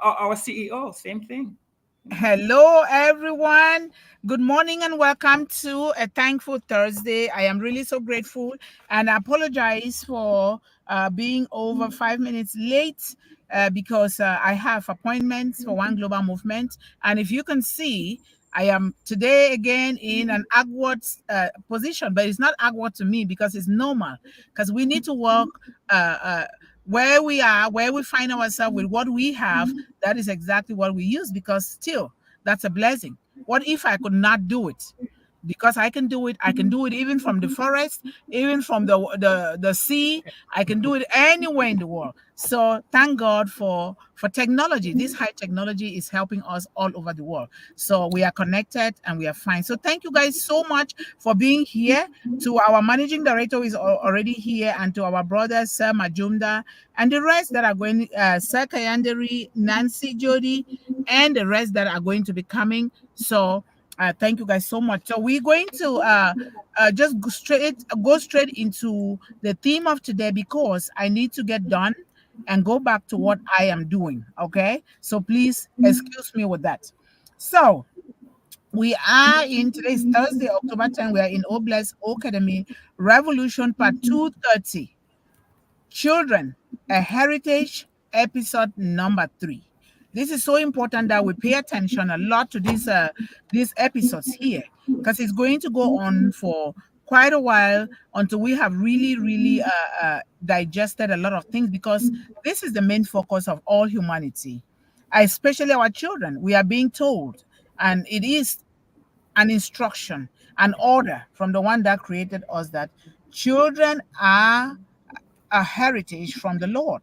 our CEO, same thing. Hello, everyone. Good morning and welcome to a thankful Thursday. I am really so grateful and I apologize for being over 5 minutes late because I have appointments for One Global Movement. And if you can see, I am today again in an awkward position, but it's not awkward to me because it's normal because we need to work where we are, where we find ourselves with what we have. That is exactly what we use because still that's a blessing. What if I could not do it? Because I can do it. I can do it even from the forest, even from the sea. I can do it anywhere in the world. So thank God for technology. This high technology is helping us all over the world. So we are connected and we are fine. So thank you guys so much for being here. To our managing director who is already here, and to our brothers Sir Majumda and the rest that are going, Sir Kayanderi, Nancy, Jody, and the rest that are going to be coming. So thank you guys so much. So we're going to just go straight into the theme of today because I need to get done and go back to what I am doing. Okay, so please excuse me with that. So we are in today's Thursday, October 10. We are in O-CADEMY Revolution Part 230. Children, a heritage, episode number 3. This is so important that we pay attention a lot to these episodes here because it's going to go on for quite a while until we have really digested a lot of things, because this is the main focus of all humanity, especially our children. We are being told, and it is an instruction, an order from the one that created us, that children are a heritage from the Lord.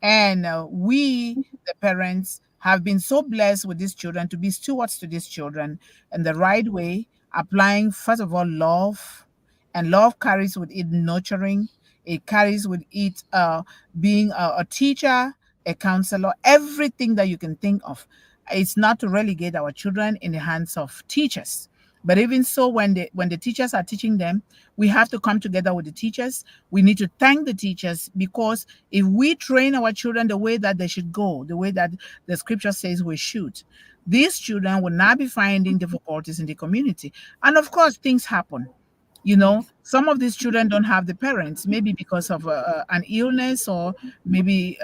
And we, the parents, have been so blessed with these children to be stewards to these children in the right way, applying, first of all, love. And love carries with it nurturing, it carries with it being a teacher, a counselor, everything that you can think of. It's not to relegate our children in the hands of teachers. But even so, when the teachers are teaching them, we have to come together with the teachers. We need to thank the teachers, because if we train our children the way that they should go, the way that the scripture says we should, these children will not be finding difficulties in the community. And of course, things happen. Some of these children don't have the parents, maybe because of an illness, or maybe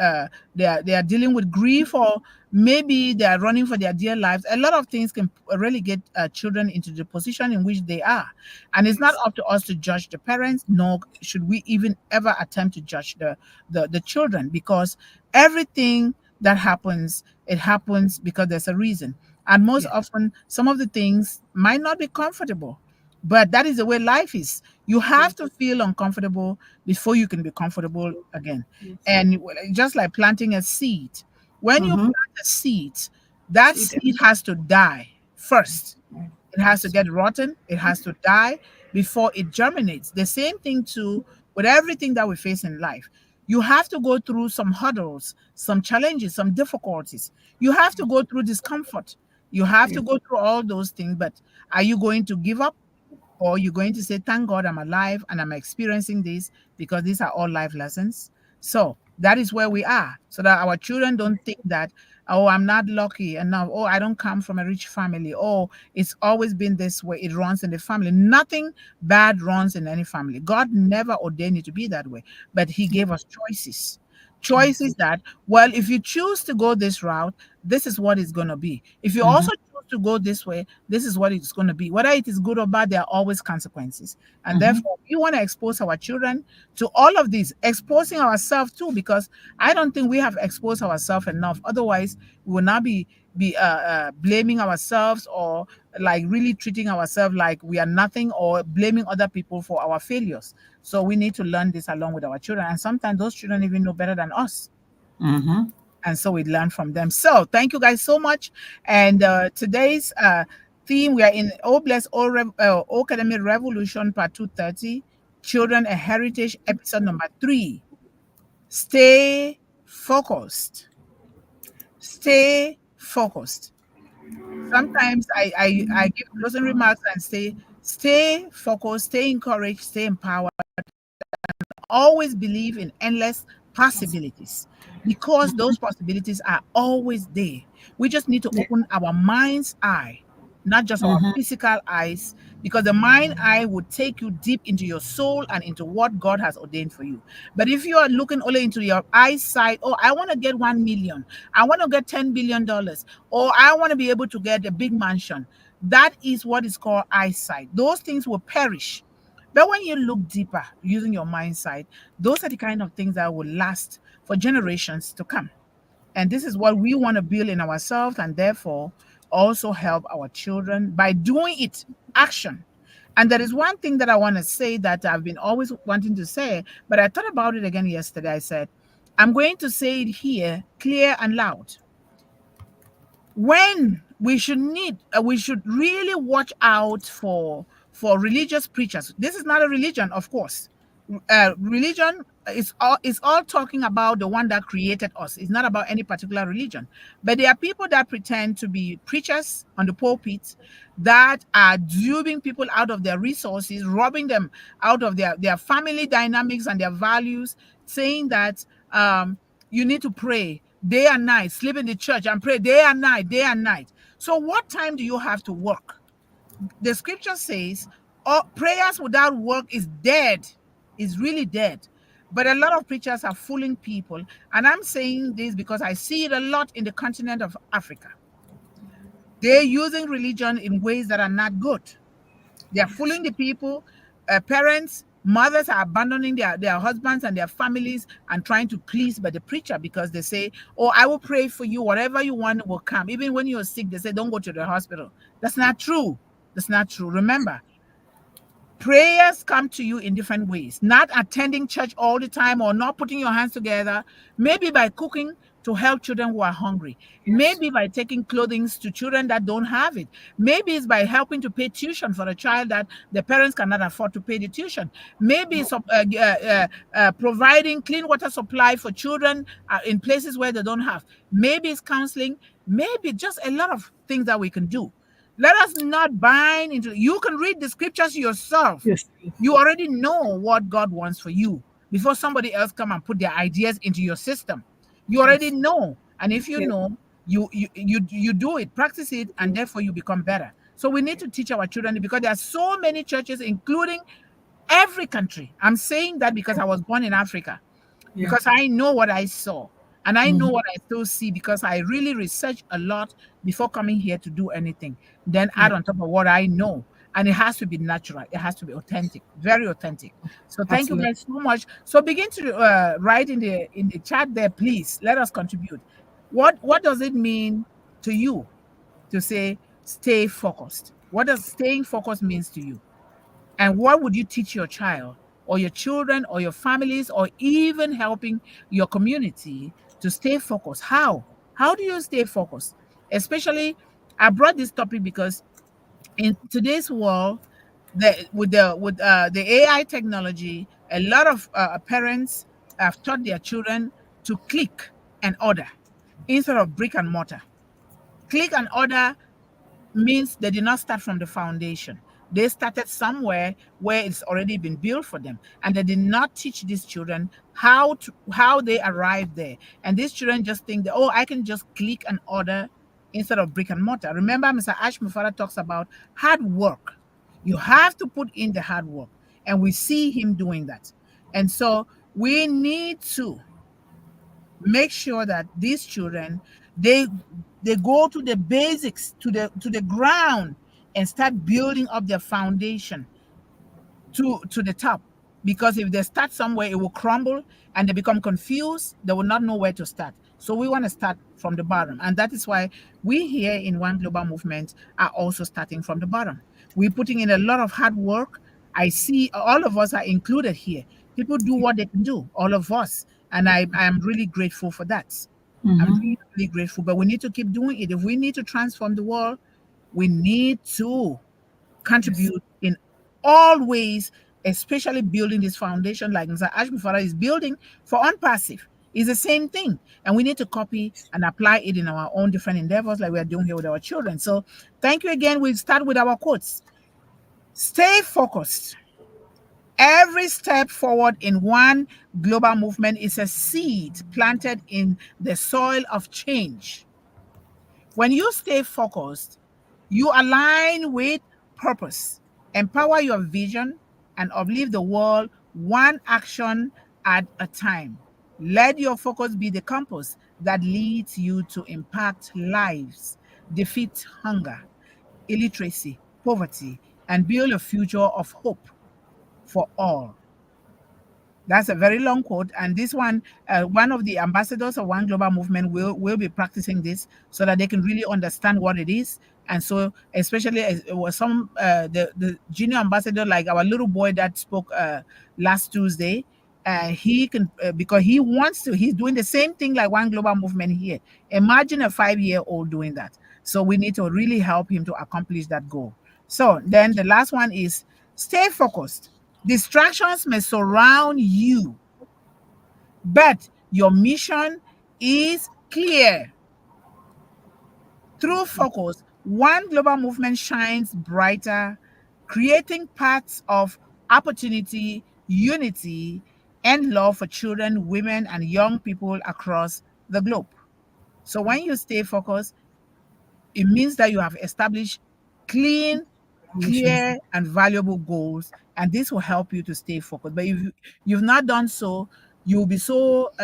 they are dealing with grief, or maybe they are running for their dear lives. A lot of things can really get children into the position in which they are. And it's not up to us to judge the parents, nor should we even ever attempt to judge the children, because everything that happens, it happens because there's a reason. And most often, some of the things might not be comfortable. But that is the way life is. You have to feel uncomfortable before you can be comfortable again. And just like planting a seed, when you plant a seed, that seed has to die first. It has to get rotten. It has to die before it germinates. The same thing too with everything that we face in life. You have to go through some hurdles, some challenges, some difficulties. You have to go through discomfort. You have to go through all those things. But are you going to give up? Or you're going to say, thank God I'm alive and I'm experiencing this, because these are all life lessons. So that is where we are, so that our children don't think that, oh, I'm not lucky enough. Oh, I don't come from a rich family. Oh, it's always been this way. It runs in the family. Nothing bad runs in any family. God never ordained it to be that way, but He gave us choices. Choices that, well, if you choose to go this route, this is what it's going to be. If you also choose to go this way, this is what it's going to be. Whether it is good or bad, there are always consequences. And therefore, we want to expose our children to all of this, exposing ourselves too, because I don't think we have exposed ourselves enough. Otherwise, we will not be blaming ourselves, or like really treating ourselves like we are nothing, or blaming other people for our failures. So we need to learn this along with our children. And sometimes those children even know better than us. And so we learn from them. So thank you guys so much. And today's theme, we are in O-CADEMY Revolution Part 230, Children a Heritage, episode number 3. Stay focused. Stay focused. Sometimes I give closing remarks and say, stay focused, stay encouraged, stay empowered, always believe in endless possibilities, because those possibilities are always there. We just need to Yeah. open our mind's eye, not just our physical eyes, because the mind eye would take you deep into your soul and into what God has ordained for you. But if you are looking only into your eyesight, oh, I want to get 1 million, I want to get $10 billion, or I want to be able to get a big mansion, that is what is called eyesight. Those things will perish. But when you look deeper using your mind sight, those are the kind of things that will last for generations to come. And this is what we want to build in ourselves, and therefore also help our children by doing it. Action. And there is one thing that I want to say that I've been always wanting to say, but I thought about it again yesterday. I said, I'm going to say it here clear and loud. When we should really watch out for religious preachers. This is not a religion, of course. Religion is all talking about the one that created us. It's not about any particular religion. But there are people that pretend to be preachers on the pulpit that are duping people out of their resources, robbing them out of their family dynamics and their values, saying that you need to pray day and night, sleep in the church and pray day and night, day and night. So what time do you have to work? The scripture says, oh, prayers without work is dead, is really dead. But a lot of preachers are fooling people. And I'm saying this because I see it a lot in the continent of Africa. They're using religion in ways that are not good. They're fooling the people. Parents, mothers are abandoning their husbands and their families and trying to please by the preacher, because they say, oh, I will pray for you. Whatever you want will come. Even when you're sick, they say, don't go to the hospital. That's not true. That's not true. Remember, prayers come to you in different ways. Not attending church all the time, or not putting your hands together. Maybe by cooking to help children who are hungry. Maybe by taking clothing to children that don't have it. Maybe it's by helping to pay tuition for a child that the parents cannot afford to pay the tuition. Maybe it's providing clean water supply for children in places where they don't have. Maybe it's counseling. Maybe just a lot of things that we can do. Let us not bind into. You can read the scriptures yourself. Yes. You already know what God wants for you before somebody else come and put their ideas into your system. You already know, and if you know, you do it, practice it, and therefore you become better. So we need to teach our children, because there are so many churches, including every country. I'm saying that because I was born in Africa, because I know what I saw. And I know what I still see, because I really researched a lot before coming here to do anything. Then add on top of what I know. And it has to be natural. It has to be authentic, very authentic. So thank you guys so much. So begin to write in the chat there, please. Let us contribute. What does it mean to you to say stay focused? What does staying focused means to you? And what would you teach your child or your children or your families, or even helping your community to stay focused? How? How do you stay focused? Especially, I brought this topic because in today's world, with the AI technology, a lot of parents have taught their children to click and order instead of brick and mortar. Click and order means they did not start from the foundation. They started somewhere where it's already been built for them, and they did not teach these children how they arrived there. And these children just think that, oh, I can just click and order instead of brick and mortar. Remember, Mr. Ash Mufara talks about hard work. You have to put in the hard work, and we see him doing that. And so we need to make sure that these children, they go to the basics, to the ground, and start building up their foundation to the top. Because if they start somewhere, it will crumble and they become confused. They will not know where to start. So we want to start from the bottom. And that is why we here in One Global Movement are also starting from the bottom. We're putting in a lot of hard work. I see all of us are included here. People do what they can do, all of us. And I am really grateful for that. I'm really, really grateful. But we need to keep doing it. If we need to transform the world, we need to contribute in all ways, especially building this foundation like Mr. Ashbifara is building for Unpassive. It's the same thing. And we need to copy and apply it in our own different endeavors like we are doing here with our children. So thank you again. We'll start with our quotes. Stay focused. Every step forward in one global movement is a seed planted in the soil of change. When you stay focused, you align with purpose, empower your vision, and uplift the world one action at a time. Let your focus be the compass that leads you to impact lives, defeat hunger, illiteracy, poverty, and build a future of hope for all. That's a very long quote, and this one of the ambassadors of One Global Movement will be practicing this so that they can really understand what it is. And so, especially as it was some the junior ambassador, like our little boy that spoke last Tuesday, he can because he wants to. He's doing the same thing like One Global Movement here. Imagine a 5-year-old doing that. So we need to really help him to accomplish that goal. So then the last one is stay focused. Distractions may surround you, but your mission is clear. Through focus, One Global Movement shines brighter, creating paths of opportunity, unity, and love for children, women, and young people across the globe. So when you stay focused, it means that you have established clean, Solutions. clear, and valuable goals, and this will help you to stay focused. But if you've not done so, you'll be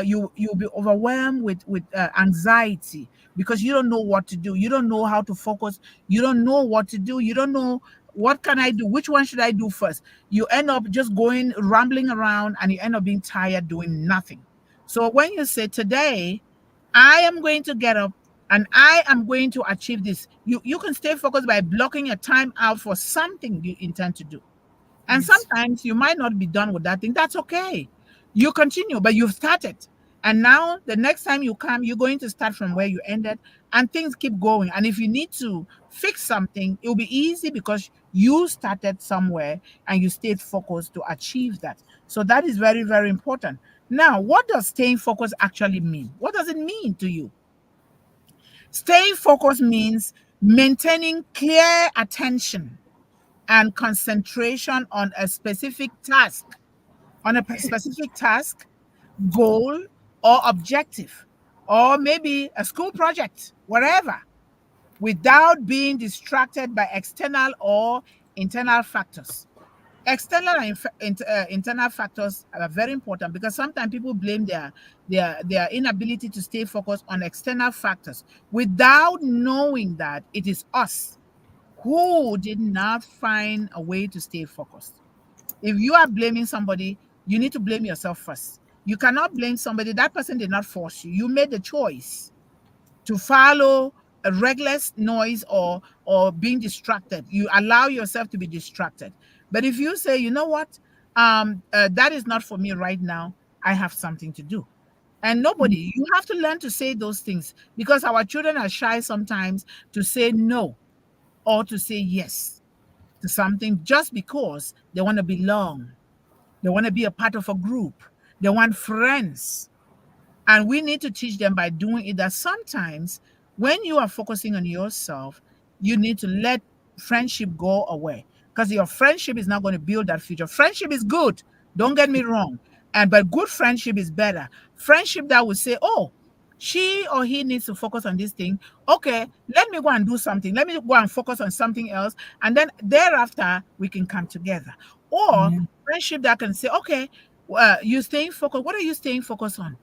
you'll be overwhelmed with anxiety because you don't know what to do. You don't know how to focus. You don't know what to do. You don't know what can I do. Which one should I do first? You end up just going rambling around, and you end up being tired doing nothing. So when you say today, I am going to get up and I am going to achieve this. You can stay focused by blocking a time out for something you intend to do. And Yes. sometimes you might not be done with that thing. That's okay. You continue, but you've started. And now the next time you come, you're going to start from where you ended and things keep going. And if you need to fix something, it'll be easy because you started somewhere and you stayed focused to achieve that. So that is very, very important. Now, what does staying focused actually mean? What does it mean to you? Staying focused means maintaining clear attention and concentration on a specific task, goal, or objective, or maybe a school project, whatever, without being distracted by external or internal factors. External and internal factors are very important because sometimes people blame their inability to stay focused on external factors without knowing that it is us who did not find a way to stay focused. If you are blaming somebody, you need to blame yourself first. You cannot blame somebody. That person did not force you. You made the choice to follow a reckless noise or being distracted. You allow yourself to be distracted. But if you say, you know what, that is not for me right now, I have something to do. And nobody, you have to learn to say those things because our children are shy sometimes to say no or to say yes to something just because they want to belong. They want to be a part of a group. They want friends. And we need to teach them by doing it that sometimes when you are focusing on yourself, you need to let friendship go away because your friendship is not going to build that future. Friendship is good. Don't get me wrong. But good friendship is better. Friendship that will say, oh, she or he needs to focus on this thing. Okay, let me go and do something. Let me go and focus on something else. And then thereafter, we can come together. Or Yeah. friendship that can say, okay, you staying focused. What are you staying focused on?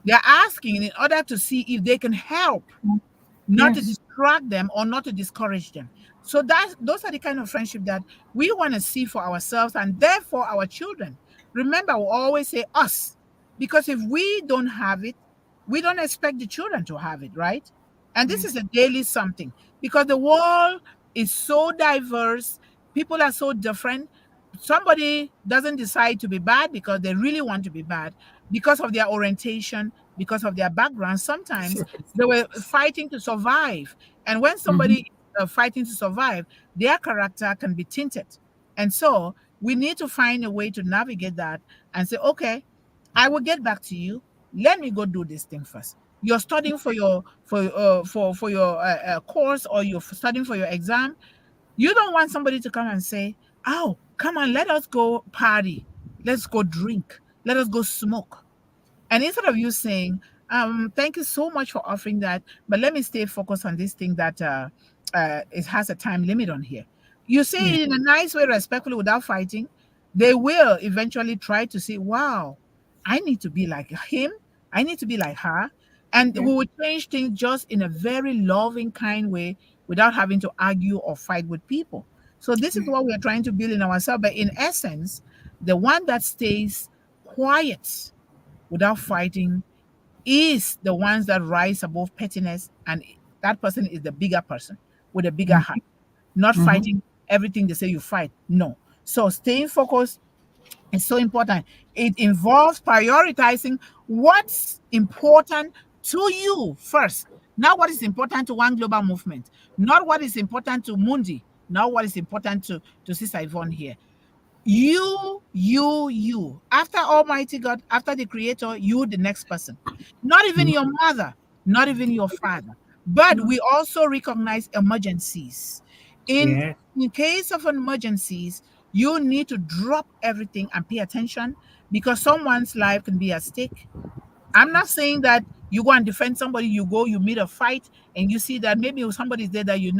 They're asking in order to see if they can help, not to Yes. distract them or not to discourage them. So those are the kind of friendship that we want to see for ourselves and therefore our children. Remember, we always say us, because if we don't have it, we don't expect the children to have it, right? And this is Yes. a daily something because the world is so diverse, people are so different. Somebody doesn't decide to be bad because they really want to be bad, because of their orientation, because of their background. Sometimes they were fighting to survive. And when Mm-hmm. somebody is fighting to survive, their character can be tinted. And so we need to find a way to navigate that and say, okay, I will get back to you. Let me go do this thing first. You're studying for your for your course, or you're studying for your exam. You don't want somebody to come and say, oh, come on, let us go party. Let's go drink. Let us go smoke. And instead of you saying, thank you so much for offering that, but let me stay focused on this thing that it has a time limit on here. You say Yeah. it in a nice way, respectfully, without fighting. They will eventually try to say, wow, I need to be like him. I need to be like her. And we Yeah. will change things just in a very loving, kind way without having to argue or fight with people. So this is what we are trying to build in ourselves. But in essence, the one that stays quiet without fighting is the ones that rise above pettiness, and that person is the bigger person with a bigger heart, not Mm-hmm. fighting everything they say you fight. No. So staying focused is so important. It involves prioritizing what's important to you first, not what is important to one global movement, not what is important to Mundi, not what is important to Sister Yvonne here. You. After Almighty God, after the Creator, you, the next person. Not even your mother, not even your father. But we also recognize emergencies. In, Yeah. in case of emergencies, you need to drop everything and pay attention because someone's life can be at stake. I'm not saying that you go and defend somebody, you go, you meet a fight, and you see that maybe somebody's there that you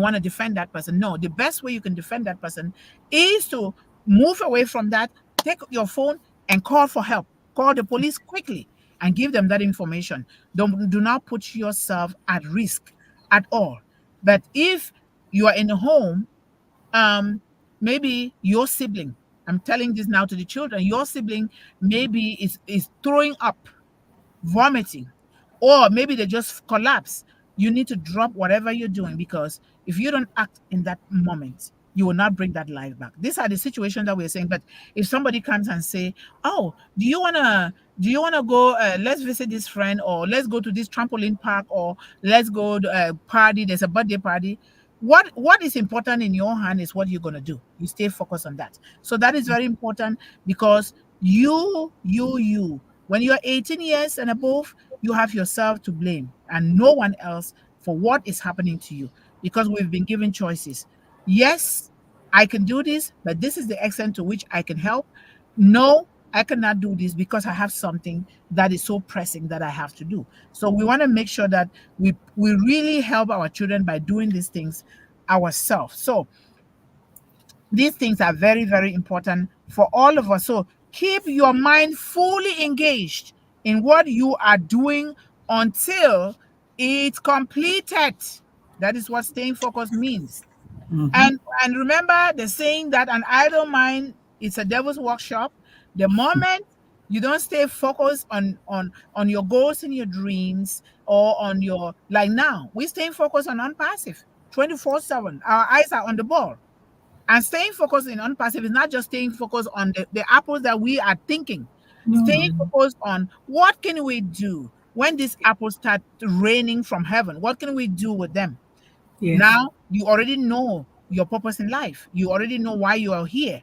want to defend that person. No, the best way you can defend that person is to move away from that, take your phone and call for help. Call the police quickly and give them that information. Do not put yourself at risk at all. But if you are in a home, maybe your sibling, I'm telling this now to the children, your sibling maybe is throwing up, vomiting, or maybe they just collapse. You need to drop whatever you're doing because if you don't act in that moment, you will not bring that life back. These are the situations that we're saying. But if somebody comes and say, "Oh, do you wanna go? Let's visit this friend, or let's go to this trampoline park, or let's go to a party. There's a birthday party." What is important in your hand is what you're gonna do. You stay focused on that. So that is very important because you. When you're 18 years and above, you have yourself to blame and no one else for what is happening to you because we've been given choices. Yes, I can do this, but this is the extent to which I can help. No, I cannot do this because I have something that is so pressing that I have to do. So we want to make sure that we really help our children by doing these things ourselves. So these things are very, very important for all of us. So keep your mind fully engaged in what you are doing until it's completed. That is what staying focused means. Mm-hmm. And remember the saying that an idle mind is a devil's workshop. The moment you don't stay focused on your goals and your dreams, or on your, like now, we staying focused on unpassive 24/7. Our eyes are on the ball. And staying focused in unpassive is not just staying focused on the apples that we are thinking. Staying No. focused on what can we do when these apples start raining from heaven? What can we do with them? Yes. Now you already know your purpose in life. You already know why you are here.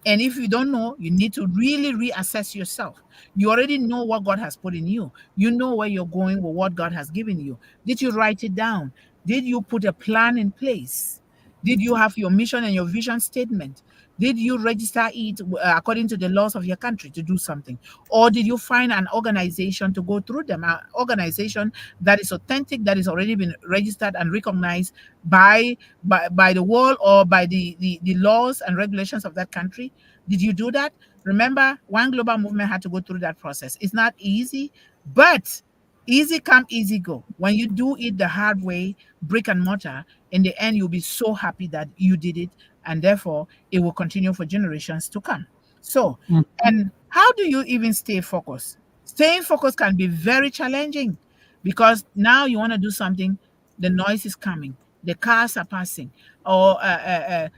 And if you don't know, you need to really reassess yourself. You already know what God has put in you. You know where you're going with what God has given you. Did you write it down? Did you put a plan in place? Did you have your mission and your vision statement? Did you register it according to the laws of your country to do something? Or did you find an organization to go through them? An organization that is authentic, that is already been registered and recognized by the world, or by the laws and regulations of that country? Did you do that? Remember, one global movement had to go through that process. It's not easy, but easy come, easy go. When you do it the hard way, brick and mortar, in the end, you'll be so happy that you did it, and therefore it will continue for generations to come. So, Mm-hmm. and how do you even stay focused? Staying focused can be very challenging because now you want to do something, the noise is coming, the cars are passing, or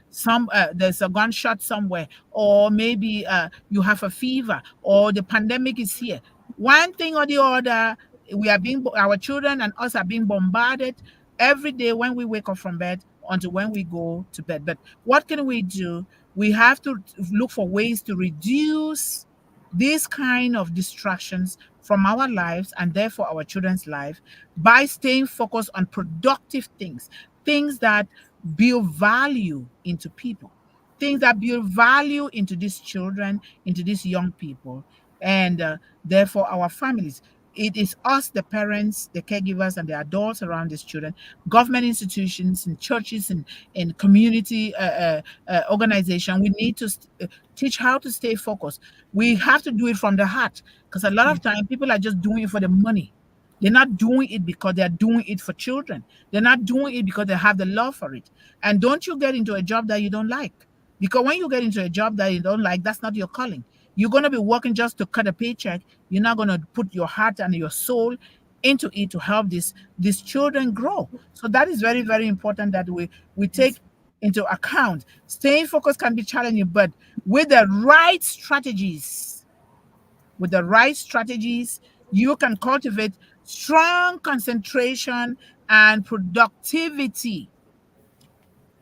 some there's a gunshot somewhere, or maybe you have a fever, or the pandemic is here. One thing or the other, our children and us are being bombarded every day when we wake up from bed until when we go to bed. But what can we do? We have to look for ways to reduce these kind of distractions from our lives and therefore our children's life by staying focused on productive things, things that build value into people, things that build value into these children, into these young people, and therefore our families. It is us, the parents, the caregivers, and the adults around these children, government institutions, and churches, and community organization. We need to teach how to stay focused. We have to do it from the heart, because a lot of time people are just doing it for the money. They're not doing it because they're doing it for children. They're not doing it because they have the love for it. And don't you get into a job that you don't like. Because when you get into a job that you don't like, that's not your calling. You're going to be working just to cut a paycheck. You're not going to put your heart and your soul into it to help these children grow. So that is very, very important that we take into account. Staying focused can be challenging, but with the right strategies, you can cultivate strong concentration and productivity.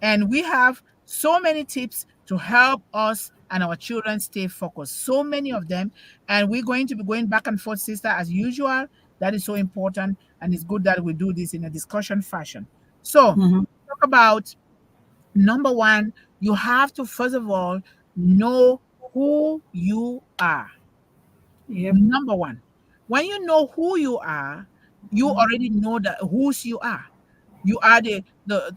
And we have so many tips to help us and our children stay focused. So many of them. And we're going to be going back and forth, sister, as usual. That is so important. And it's good that we do this in a discussion fashion. So, talk about number one, you have to, first of all, know who you are. Yep. Number one, when you know who you are, you already know that whose you are. You are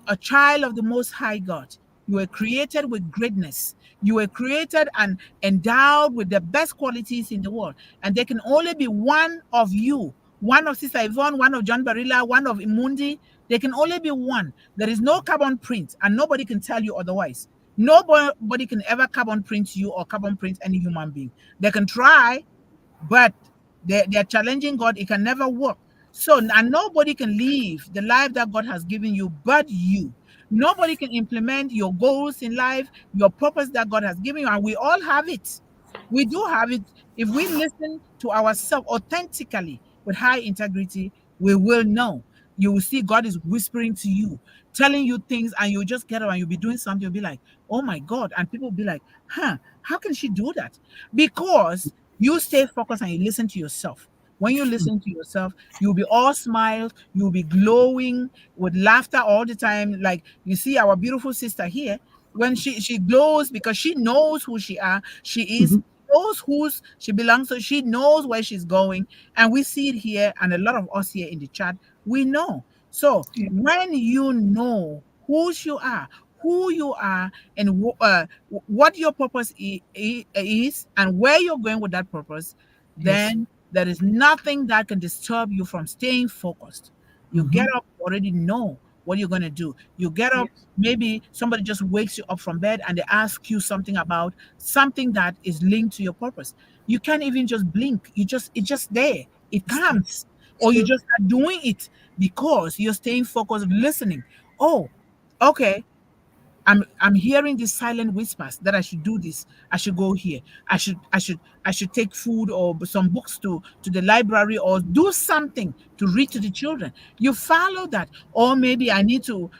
a child of the Most High God. You were created with greatness. You were created and endowed with the best qualities in the world. And there can only be one of you, one of Sister Yvonne, one of John Barilla, one of Mundih. There can only be one. There is no carbon print, and nobody can tell you otherwise. Nobody can ever carbon print you or carbon print any human being. They can try, but they're challenging God. It can never work. So, and nobody can live the life that God has given you but you. Nobody can implement your goals in life, your purpose that God has given you, and we all have it. We do have it. If we listen to ourselves authentically with high integrity, we will know. You will see God is whispering to you, telling you things, and you just get up and you'll be doing something. You'll be like, oh my God. And people will be like, how can she do that? Because you stay focused and you listen to yourself. When you listen to yourself, you'll be all smiles, you'll be glowing with laughter all the time. Like you see our beautiful sister here, when she glows because she knows who she is, knows who she belongs to, she knows where she's going. And we see it here, and a lot of us here in the chat, we know. So when you know who you are, and what your purpose is, and where you're going with that purpose, then there is nothing that can disturb you from staying focused. You get up, you already know what you're going to do. You get up, maybe somebody just wakes you up from bed and they ask you something about something that is linked to your purpose. You can't even just blink. It's just there. It comes. Or you just are doing it because you're staying focused, listening. Oh, okay. I'm hearing these silent whispers that I should do this. I should go here. I should take food or some books to the library, or do something to read to the children. You follow that. Or maybe I need to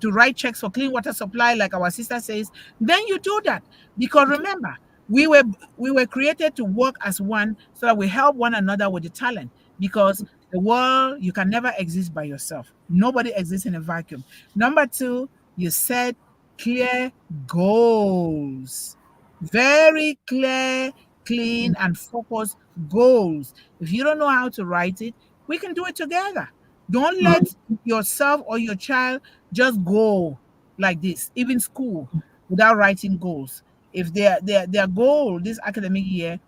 write checks for clean water supply, like our sister says. Then you do that, because remember, we were created to work as one, so that we help one another with the talent. Because the world, you can never exist by yourself. Nobody exists in a vacuum. Number two, you set clear goals. Very clear, clean, and focused goals. If you don't know how to write it, we can do it together. Don't let yourself or your child just go like this, even school, without writing goals. If their goal this academic year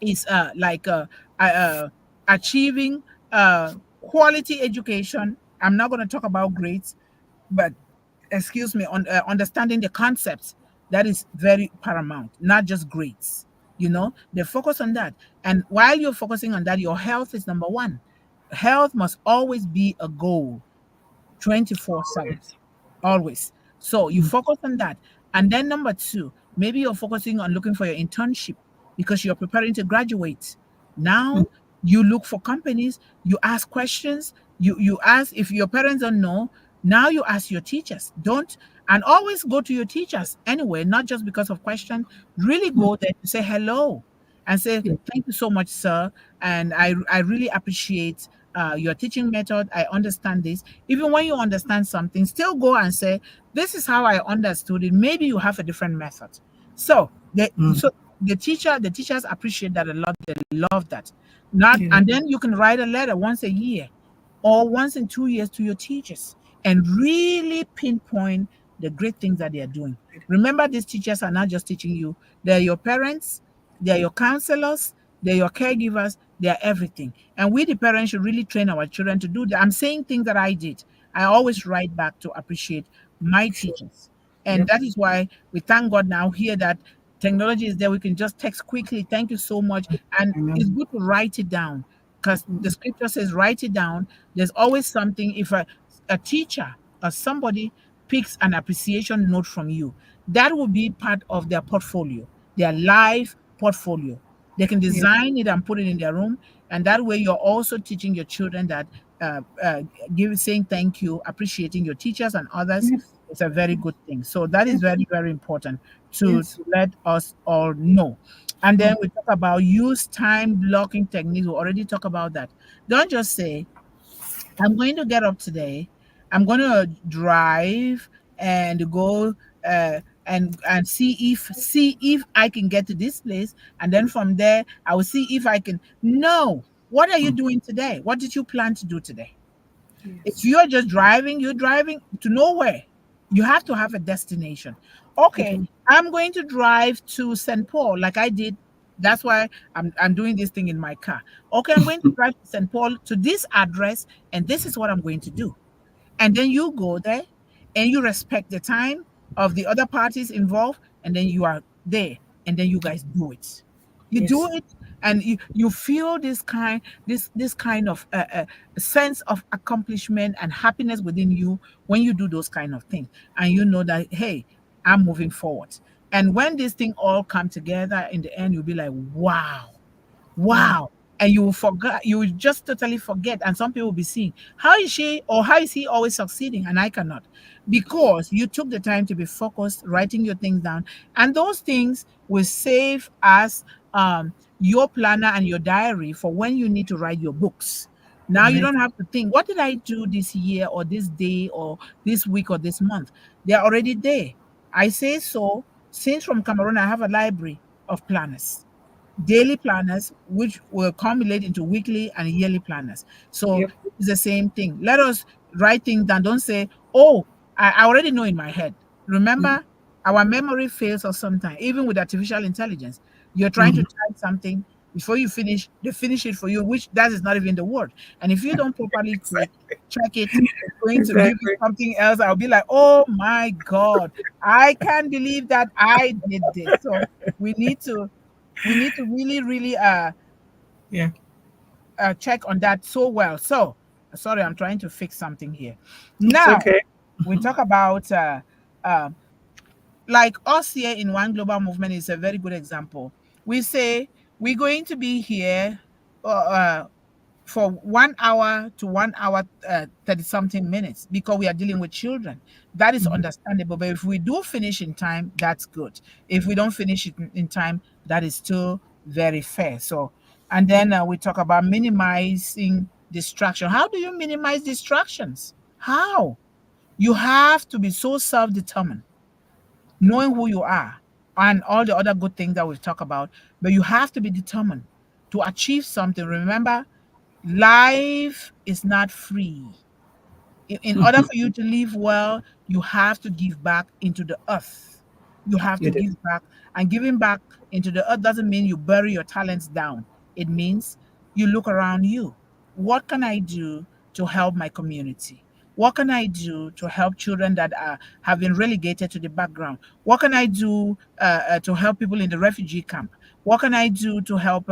is achieving quality education, I'm not going to talk about grades, but excuse me, on understanding the concepts, that is very paramount, not just grades. They focus on that. And while you're focusing on that, your health is number one. Health must always be a goal, 24/7, always. So you focus on that. And then number two, maybe you're focusing on looking for your internship because you're preparing to graduate. Now you look for companies, you ask questions, you ask. If your parents don't know, now you ask your teachers. And always go to your teachers anyway, not just because of question. Really go there to say hello and say, thank you so much, sir. And I really appreciate your teaching method. I understand this. Even when you understand something, still go and say, this is how I understood it. Maybe you have a different method. So the teachers appreciate that a lot. They love that. Not Yeah. And then you can write a letter once a year or once in 2 years to your teachers and really pinpoint the great things that they are doing. Remember, these teachers are not just teaching you, they're your parents, they're your counselors, they're your caregivers, they're everything. And we, the parents, should really train our children to do that. I'm saying things that I did. I always write back to appreciate my Sure. teachers. And Yep. that is why we thank God now here that technology is there. We can just text quickly. Thank you so much. And I know. it's good to write it down because the scripture says, write it down. There's always something. If a teacher or somebody picks an appreciation note from you, that will be part of their portfolio, their life portfolio. They can Yep. design it and put it in their room. And that way, you're also teaching your children that uh, uh, saying thank you, appreciating your teachers and others. Yes. It's a very good thing. So that is Yes. very, very important Yes. to let us all know. And then Mm. we talk about use time blocking techniques. We already talk about that. Don't just say, I'm going to get up today. I'm going to drive and go and see if I can get to this place, and then from there I will see if I can. No, what are you doing today? What did you plan to do today? If Yes. you're just driving, you're driving to nowhere. You have to have a destination. Okay, Mhm. I'm going to drive to St. Paul like I did. That's why I'm doing this thing in my car. Okay, I'm going to drive to St. Paul to this address, and this is what I'm going to do. And then you go there and you respect the time of the other parties involved, and then you are there, and then you guys do it. You do Yes. it, and you feel this kind of sense of accomplishment and happiness within you when you do those kind of things, and you know that, hey, I'm moving forward. And when this thing all come together in the end, you'll be like, wow. Mm. Wow. And you will forget, you will just totally forget. And some people will be seeing, how is she or how is he always succeeding? And I cannot. Because you took the time to be focused, writing your things down. And those things will save as your planner and your diary for when you need to write your books. Now you Right. don't have to think, what did I do this year or this day or this week or this month? They're already there. I say so. Since from Cameroon, I have a library of planners, daily planners, which will accumulate into weekly and yearly planners. So Yep. it's the same thing. Let us write things down. Don't say, oh, I already know in my head. Mm. Remember, our memory fails us sometimes, even with artificial intelligence. You're trying to Mhm. type something before you finish, they finish it for you, which that is not even the word. And if you don't properly Exactly. check it, it's going to give you Exactly. something else. I'll be like, oh my God, I can't believe that I did this. So we need to really, really Yeah. check on that so well. So, sorry, I'm trying to fix something here. It's Now, okay. we talk about uh, like us here in One Global Movement is a very good example. We say we're going to be here for 1 hour to 1 hour 30 something minutes because we are dealing with children. That is Mhm. understandable. But if we do finish in time, that's good. If we don't finish it in time, that is still very fair. So, and then we talk about minimizing distraction. How do you minimize distractions? How? You have to be so self-determined, knowing who you are and all the other good things that we've talked about, but you have to be determined to achieve something. Remember, life is not free. In order for you to live well, you have to give back into the earth. You have to You did. give back, and giving back into the earth doesn't mean you bury your talents down. It means you look around you. What can I do to help my community? What can I do to help children that have been relegated to the background? What can I do to help people in the refugee camp? What can I do to help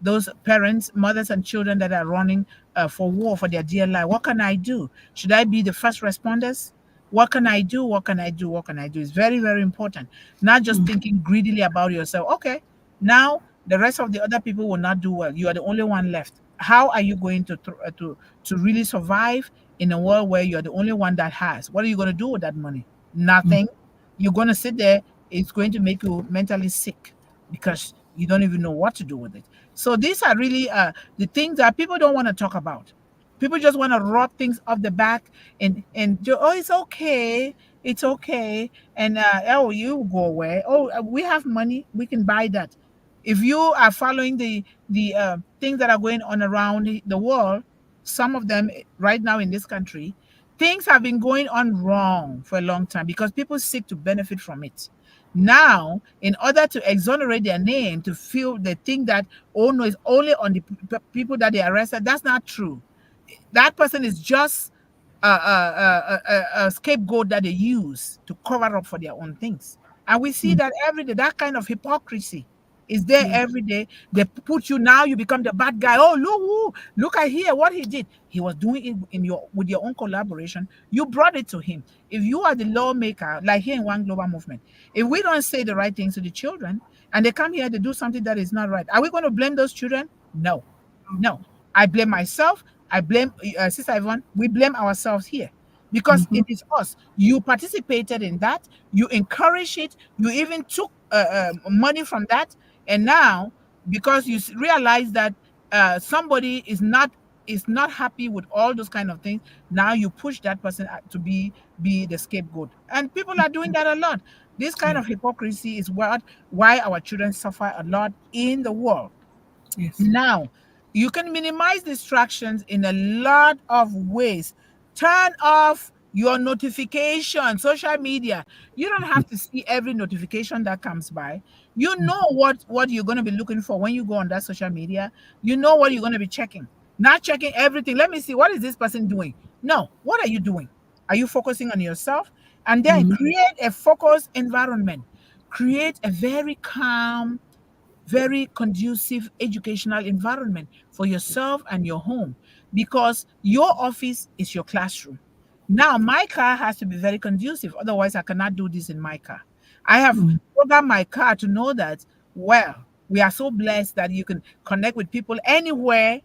those parents, mothers, and children that are running for war for their dear life? What can I do? Should I be the first responders? What can I do? What can I do? What can I do? It's very, very important. Not just Mm. thinking greedily about yourself. Okay, now the rest of the other people will not do well. You are the only one left. How are you going to really survive in a world where you're the only one that has? What are you going to do with that money? Mm. Nothing. You're going to sit there. It's going to make you mentally sick because you don't even know what to do with it. So these are really the things that people don't want to talk about. People just want to rub things off the back oh, it's okay, and oh, you go away. Oh, we have money, we can buy that. If you are following the things that are going on around the world, some of them right now in this country, things have been going on wrong for a long time because people seek to benefit from it. Now, in order to exonerate their name, to feel they think that, oh no, it's only on the people that they arrested. That's not true. That person is just a scapegoat that they use to cover up for their own things. And we see that every day. That kind of hypocrisy is there Yeah. every day. They put you, now you become the bad guy. Oh, look at here what he did. He was doing it in your with your own collaboration. You brought it to him. If you are the lawmaker, like here in One Global Movement, if we don't say the right things to the children and they come here to do something that is not right, are we going to blame those children? No, no. I blame myself. I blame Sister Yvonne. We blame ourselves here because Mm-hmm. it is us. You participated in that. You encouraged it. You even took money from that. And now, because you realize that somebody is not happy with all those kind of things, now you push that person to be the scapegoat. And people are doing that a lot. This kind Yeah. of hypocrisy is why our children suffer a lot in the world. Yes. Now, you can minimize distractions in a lot of ways. Turn off your notification, social media. You don't have to see every notification that comes by. You know what you're going to be looking for when you go on that social media. You know what you're going to be checking. Not checking everything. Let me see, what is this person doing? No, what are you doing? Are you focusing on yourself? And then Mm-hmm. create a focused environment. Create a very calm, very conducive educational environment for yourself and your home, because your office is your classroom. Now, my car has to be very conducive. Otherwise, I cannot do this in my car. I have programmed my car to know that, well, we are so blessed that you can connect with people anywhere.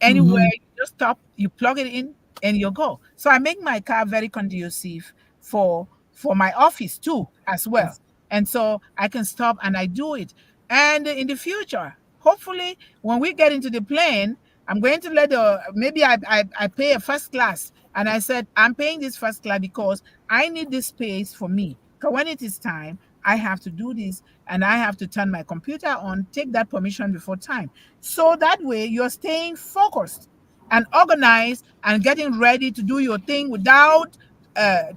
Mm-hmm. You just stop, you plug it in, and you go. So I make my car very conducive for my office too, as well. Yes. And so I can stop and I do it. And in the future, hopefully, when we get into the plane, I'm going to let the maybe I pay a first class. And I said, I'm paying this first class because I need this space for me. Because when it is time, I have to do this and I have to turn my computer on, take that permission before time. So that way you're staying focused and organized and getting ready to do your thing without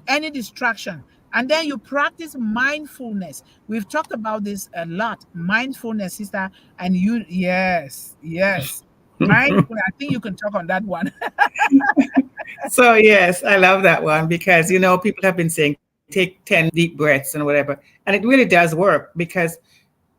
any distraction. And then you practice mindfulness. We've talked about this a lot. Mindfulness, sister. And you, yes. Mindfulness. I think you can talk on that one. So yes, I love that one because people have been saying take 10 deep breaths and whatever, and it really does work because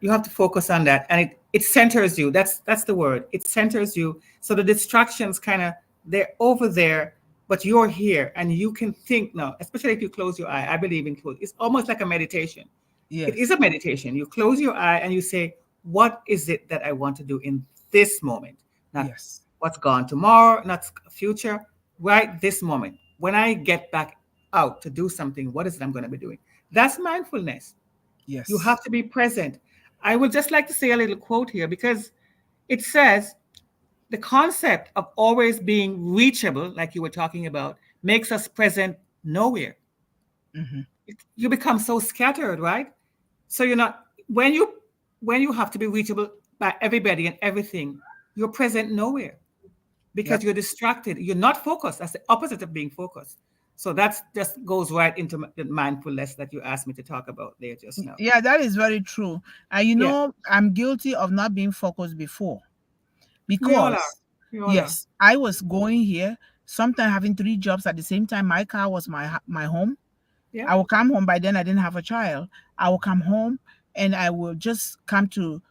you have to focus on that, and it centers you. That's the word. It centers you. So the distractions kind of, they're over there, but you're here and you can think now, especially if you close your eye. I believe in close. It's almost like a meditation. It is Yes. a meditation. You close your eye and you say, what is it that I want to do in this moment? Not Yes. what's gone tomorrow, not future, right this moment. When I get back out to do something, what is it I'm going to be doing? That's mindfulness. You Yes. have to be present. I would just like to say a little quote here because it says the concept of always being reachable, like you were talking about, makes us present nowhere. Hmm. You become so scattered, right? So you're not when you have to be reachable by everybody and everything, you're present nowhere because Yep. you're distracted. You're not focused. That's the opposite of being focused. So that's just goes right into the mindfulness that you asked me to talk about there just now. Yeah, that is very true. And Yeah, I'm guilty of not being focused before. we all are. Because We all are. yes, I was going here, sometimes having three jobs at the same time. My car was my home. Yeah, I will come home. By then I didn't have a child. I will come home and I will just come to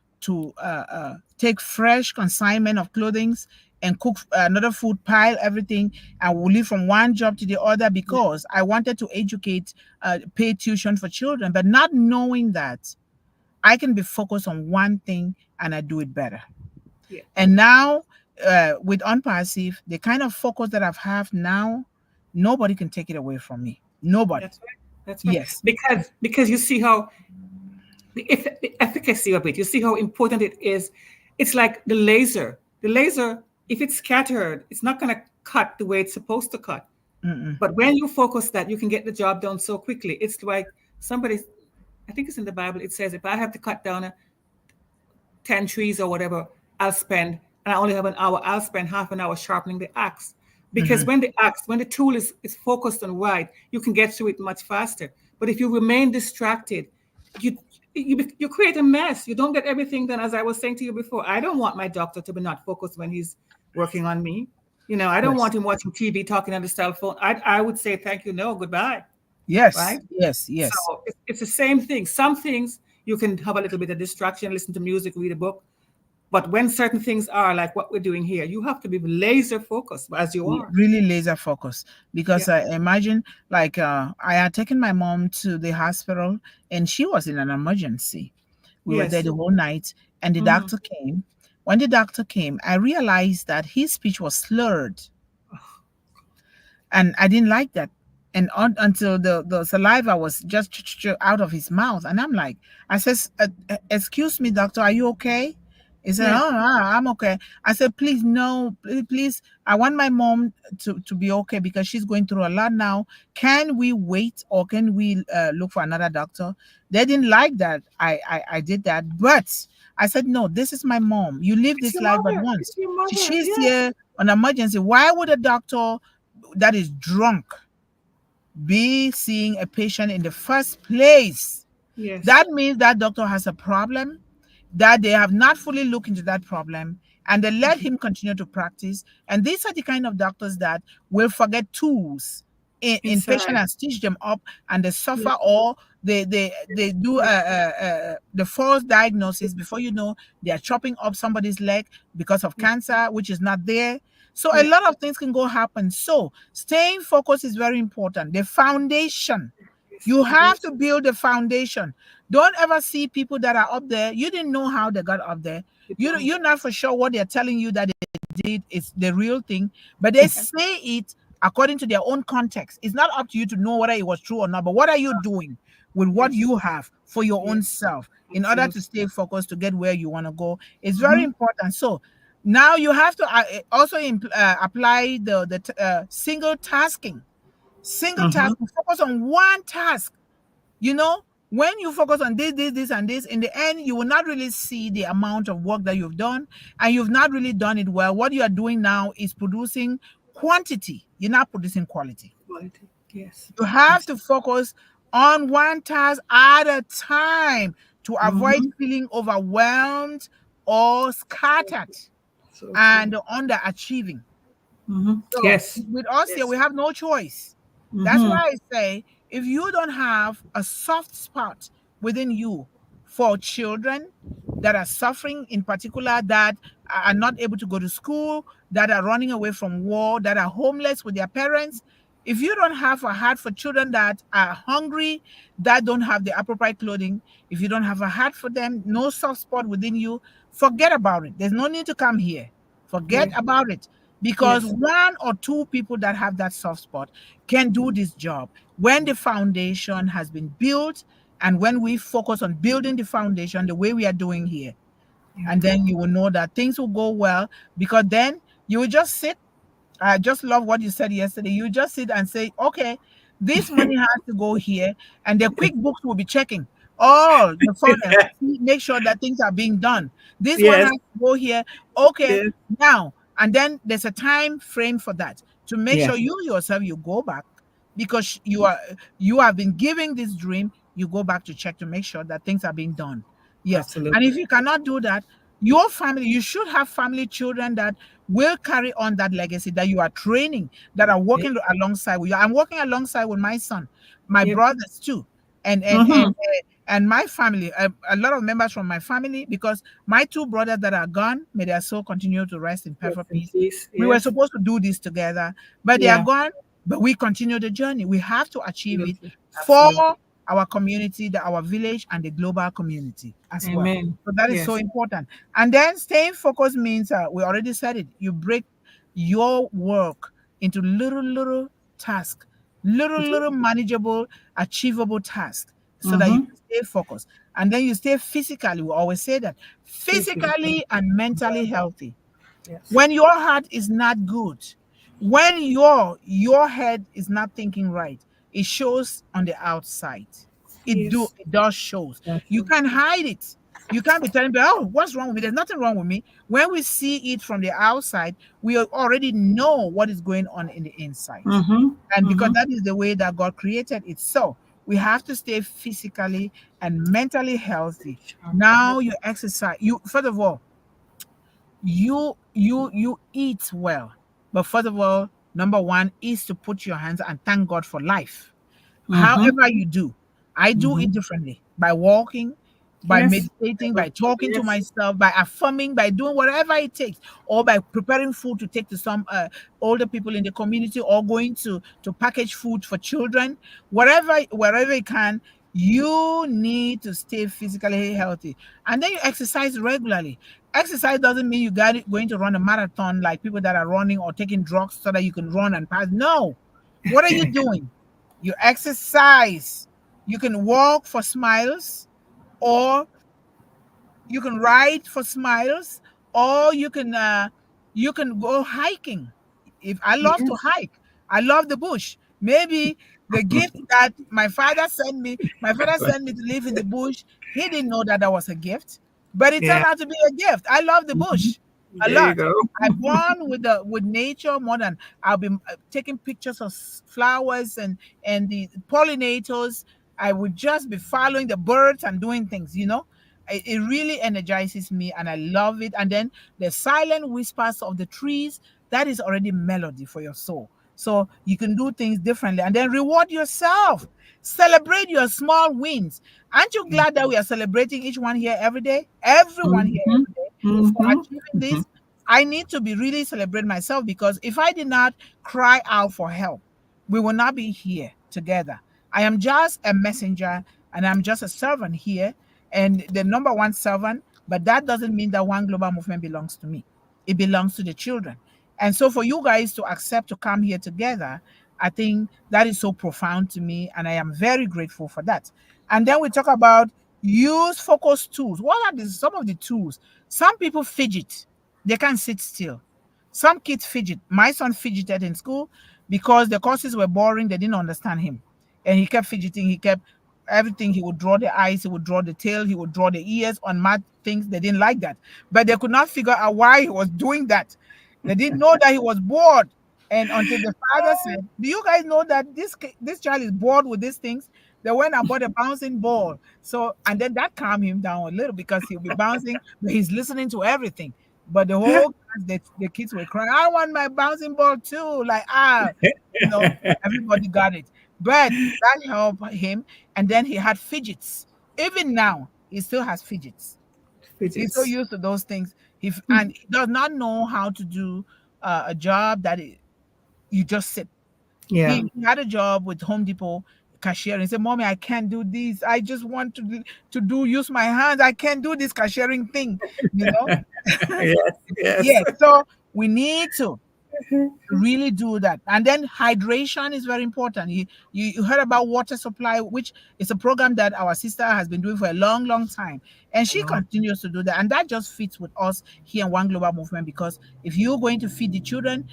take fresh consignment of clothing and cook another food, pile everything. I will leave from one job to the other yeah, because I wanted to educate, pay tuition for children, but not knowing that I can be focused on one thing and I do it better. yeah. And now, with Unpassive, the kind of focus that I've have now, nobody can take it away from me. Nobody. That's right. That's right. Yes. Because you see how the efficacy of it. You see how important it is. It's like the laser. The laser, if it's scattered, it's not going to cut the way it's supposed to cut. Mm-mm. But when you focus that, you can get the job done so quickly. It's like somebody, I think it's in the Bible, it says, if I have to cut down 10 trees or whatever, I'll spend, and I only have an hour, I'll spend half an hour sharpening the axe. Because Mm-hmm. when the tool is focused on right, you can get through it much faster. But if you remain distracted, you, you create a mess. You don't get everything done. As I was saying to you before, I don't want my doctor to be not focused when he's working on me. I don't Yes. want him watching TV, talking on the cell phone. I would say, thank you, no, goodbye, Yes. right? Yes. Yes. So it's the same thing. Some things you can have a little bit of distraction, listen to music, read a book. But when certain things are like what we're doing here, you have to be laser focused as you are. Really laser focus, because Yeah. I imagine, like, I had taken my mom to the hospital and she was in an emergency. We were there Yes. the whole night, and the Hmm. doctor came. When the doctor came, I realized that his speech was slurred, and I didn't like that. And until the saliva was just out of his mouth, and I'm like, I says, "Excuse me, doctor, are you okay?" He said, Yeah. "Oh, I'm okay." I said, "Please, no, please, I want my mom to be okay because she's going through a lot now. Can we wait, or can we look for another doctor?" They didn't like that. I did that, but I said, "No, this is my mom. You live It's this your life but mother. once. It's your mother. She's Yes. here on emergency. Why would a doctor that is drunk be seeing a patient in the first place?" Yes. That means that doctor has a problem, that they have not fully looked into that problem, and they let him continue to practice. And these are the kind of doctors that will forget tools in patient Inside. and stitch them up, and they Yeah. suffer, or they do Yeah. the false diagnosis. Before you know, they are chopping up somebody's leg because of Yeah. cancer, which is not there. So a Yeah. lot of things can go happen. So staying focused is very important. The foundation, Yes. you Indeed. have to build a foundation. Don't ever see people that are up there. You didn't know how they got up there. You You're don't. not for sure what they're telling you that they did is the real thing, but they say it according to their own context. It's not up to you to know whether it was true or not, but what are you doing with what Yes. you have for your Yes. own self in order to Absolutely. stay focused to get where you want to go? It's very Hmm. important. So now you have to also apply the single tasking. Single Hmm. task, focus on one task. You know, when you focus on this, and this, in the end, you will not really see the amount of work that you've done, and you've not really done it well. What you are doing now is producing quantity. You're not producing quality. Quality. Yes. You have Yes. to focus on one task at a time to avoid Hmm. feeling overwhelmed or scattered So true. and underachieving. Hmm. So Yes. with us here, Yes. we have no choice. That's Hmm. why I say, if you don't have a soft spot within you for children that are suffering, in particular, that are not able to go to school, that are running away from war, that are homeless with their parents, if you don't have a heart for children that are hungry, that don't have the appropriate clothing, if you don't have a heart for them, no soft spot within you, forget about it. There's no need to come here. Forget Yeah. about it, because Yes. one or two people that have that soft spot can do this job. When the foundation has been built, and when we focus on building the foundation the way we are doing here, Yeah. and then you will know that things will go well, because then you will just sit. I just love what you said yesterday. You just sit and say, okay, this money has to go here, and the QuickBooks will be checking all the phone and make sure that things are being done. This one Yes. has to go here. Okay, Yes. now, and then there's a time frame for that to make Yeah. sure you yourself you go back, because you have been giving this dream. You go back to check to make sure that things are being done. Yes, and Absolutely. if you cannot do that, your family, you should have family, children that will carry on that legacy, that you are training, that are Yeah. working alongside with you. I'm working alongside with my son, my Yep. brothers too, and and and Hmm. uh, and my family, a lot of members from my family, because my two brothers that are gone, may their soul continue to rest in Yes. perfect In peace. peace. We were Yes. supposed to do this together, but they are Yeah. gone. But we continue the journey. We have to achieve it Absolutely. for Absolutely. our community, our village, and the global community as well. Amen. So that is so Yes. important. And then staying focused means, we already said it, you break your work into little tasks, little manageable, achievable tasks, so that you Mm-hmm. can stay focused. And then you stay physically, we always say that, Stay physical. physically and mentally healthy. Yes. When your heart is not good, When your head is not thinking right, it shows on the outside. Yes. It does shows. That's You true. can't hide it. You can't be telling me, oh, what's wrong with me? There's nothing wrong with me. When we see it from the outside, we already know what is going on in the inside. Mm-hmm. And because Mm-hmm. that is the way that God created it. So we have to stay physically and mentally healthy. Now you exercise. You first of all, you eat well. But first of all, number one is to put your hands and thank God for life. Mm-hmm. However you do, I do Mm-hmm. it differently, by walking, by Yes. meditating, by talking to Yes. myself, by affirming, by doing whatever it takes, or by preparing food to take to some older people in the community, or going to package food for children. Wherever you can, you need to stay physically healthy, and then you exercise regularly. Exercise doesn't mean you going to run a marathon like people that are running or taking drugs so that you can run and pass. No. What are you doing? You exercise. You can walk for smiles, or you can ride for smiles, or you can go hiking. If I love to Yes. hike, I love the bush. Maybe the gift that my father sent me to live in the bush, he didn't know that that was a gift, but it Yeah. turned out to be a gift. I love the Mhm. bush a There you lot. go. I born with nature more than I'll be taking pictures of flowers and the pollinators. I would just be following the birds and doing things. It really energizes me and I love it. And then the silent whispers of the trees, that is already melody for your soul. So you can do things differently and then reward yourself. Celebrate your small wins. Aren't you glad that we are celebrating each one here every day? Everyone here Mm-hmm. every day for Mm-hmm. achieving this. I need to be really celebrate myself because if I did not cry out for help, we will not be here together. I am just a messenger and I'm just a servant here and the number one servant, but that doesn't mean that one global movement belongs to me. It belongs to the children. And so for you guys to accept to come here together, I think that is so profound to me. And I am very grateful for that. And then we talk about use focus tools. What are some of the tools? Some people fidget, they can't sit still. Some kids fidget. My son fidgeted in school because the courses were boring, they didn't understand him. And he kept fidgeting, he kept everything. He would draw the eyes, he would draw the tail, he would draw the ears on math things. They didn't like that. But they could not figure out why he was doing that. They didn't know that he was bored. And until the father said, do you guys know that this child is bored with these things? They went and bought a bouncing ball. So, and then that calmed him down a little because he'll be bouncing, but he's listening to everything. But the whole class, the kids were crying, I want my bouncing ball too. Like, you know, everybody got it. But that helped him. And then he had fidgets. Even now, he still has fidgets. He's so Fidgets. used to those things. And he does not know how to do a job that you just sit. Yeah. He had a job with Home Depot cashier. He said, "Mommy, I can't do this. I just want to use my hands. I can't do this cashiering thing." You know. Yes. Yes. Yes. So we need to really do that. And then hydration is very important. You heard about water supply, which is a program that our sister has been doing for a long, long time. And she continues to do that. And that just fits with us here in One Global Movement because if you're going to feed the children,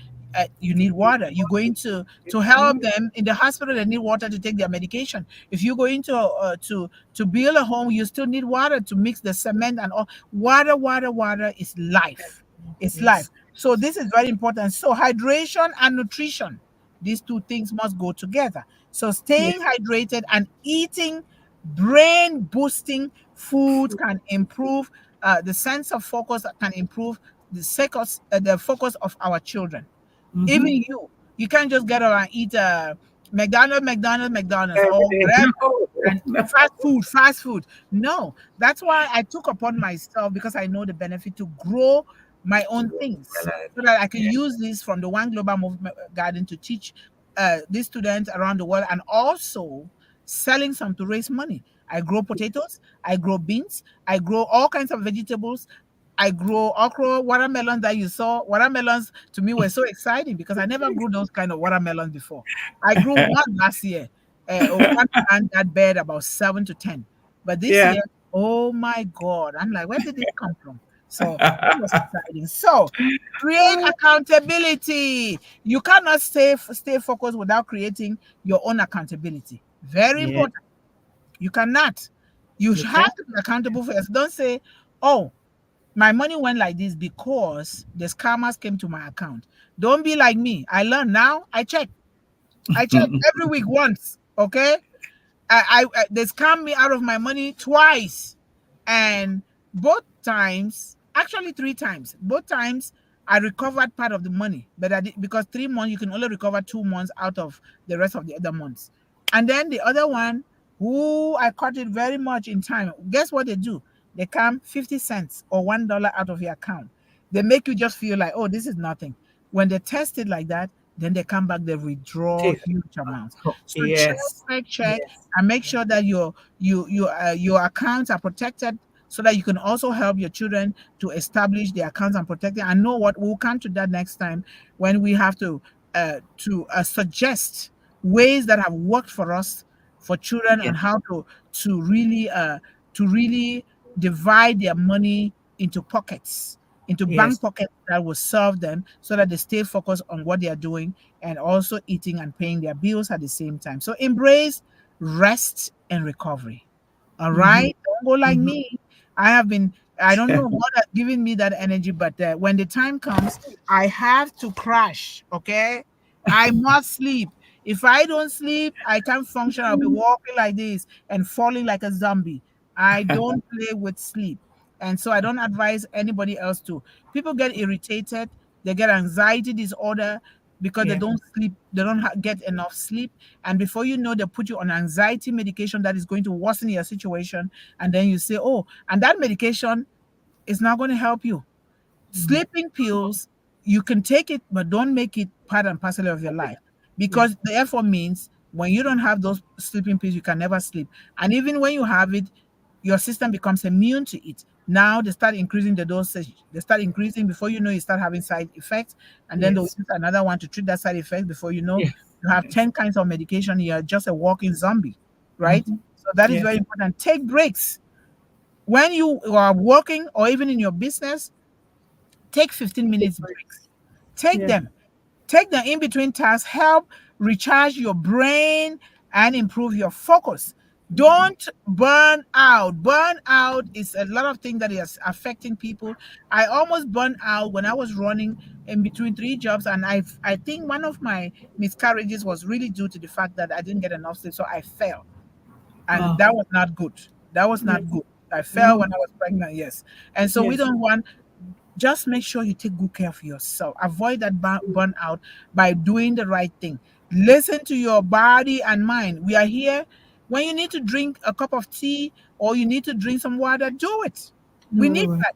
you need water. You're going to help them in the hospital. They need water to take their medication. If you're going to build a home, you still need water to mix the cement and all. Water, water, water is life. It's life. Yes. So this is very important. So hydration and nutrition, these two things must go together. So staying Yes. hydrated and eating brain boosting foods can improve the sense of focus, can improve the focus of our children. Even Mm-hmm. you can't just get around and eat McDonald's, or Every day. whatever, No. and No. fast food. No, that's why I took upon myself because I know the benefit to grow my To own go things alive. so that I can Yeah. use this from the One Global Movement Garden to teach these students around the world and also selling some to raise money. I grow potatoes, I grow beans, I grow all kinds of vegetables. I grow okra, watermelons that you saw. Watermelons to me were so exciting because I never grew those kind of watermelons before. I grew one last year. One plant that bed about 7 to 10. But this Yeah. year, oh my God, I'm like, where did this come from? So that was exciting. So create accountability. You cannot stay focused without creating your own accountability. Very Yeah, important. You cannot. You you can. have to be accountable for yourself. Don't say, oh, my money went like this because the scammers came to my account. Don't be like me. I learn now. I check. I check every week once. Okay. They scammed me out of my money twice, and both times, actually 3 times, both times I recovered part of the money, but because 3 months you can only recover 2 months out of the rest of the other months. And then the other one, who I caught it very much in time. Guess what they do? They come 50 cents or $1 out of your account. They make you just feel like, oh, this is nothing. When they test it like that, then they come back, they withdraw Take- huge amounts. So Yes. check, Yes. and make sure that your accounts are protected, so that you can also help your children to establish their accounts and protect it. And know what, we'll come to that next time when we have to suggest ways that have worked for us for children, Yes. and how to really divide their money into pockets, into bank Yes. pockets that will serve them, so that they stay focused on what they are doing, and also eating and paying their bills at the same time. So embrace rest and recovery. All Mm-hmm. right. Don't go like Mm-hmm. me. I don't know what has given me that energy, but when the time comes, I have to crash. Okay. I must sleep. If I don't sleep, I can't function. I'll be walking like this and falling like a zombie. I don't play with sleep. And so I don't advise anybody else to. People get irritated, they get anxiety disorder because they Yeah. don't sleep, they don't get enough sleep. And before you know, they put you on anxiety medication that is going to worsen your situation. And then you say, oh, and that medication is not going to help you. Mm-hmm. Sleeping pills, you can take it, but don't make it part and parcel of your life, Yeah. because therefore means when you don't have those sleeping pills, you can never sleep. And even when you have it, your system becomes immune to it. Now they start increasing the dosage. They start increasing, before you know, you start having side effects, and then they'll Yes. use another one to treat that side effect. Before you know, Yes. you have Yes. 10 kinds of medication. You're just a walking zombie, right? Mm-hmm. So that is very Yes. important. Take breaks when you are working, or even in your business. Take 15 Take minutes breaks. breaks. Take Yeah. them. Take them in between tasks. Help recharge your brain and improve your focus. Don't burn out. Burn out is a lot of things that is affecting people. I almost burned out when I was running in between 3 jobs, and I think one of my miscarriages was really due to the fact that I didn't get enough sleep, so I fell, and Oh, that was not good. That was not yes. good. I fell No. when I was pregnant, yes. And so we Yes. don't want, just make sure you take good care of yourself. Avoid that burnout by doing the right thing. Listen to your body and mind. We are here. When you need to drink a cup of tea or you need to drink some water, do it. We need No. that.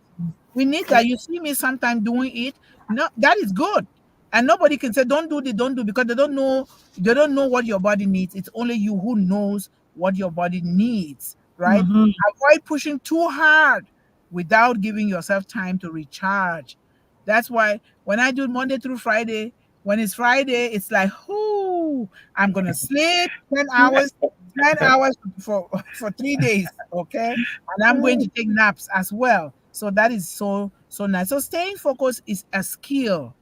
We need Yeah. that. You see me sometimes doing it. No, that is good. And nobody can say don't do this, don't do, because they don't know what your body needs. It's only you who knows what your body needs, right? Mm-hmm. Avoid pushing too hard without giving yourself time to recharge. That's why when I do Monday through Friday, when it's Friday, it's like, whoo, I'm gonna sleep 10 hours, 10 hours for 3 days. Okay. And I'm going to take naps as well. So that is so nice. So staying focused is a skill.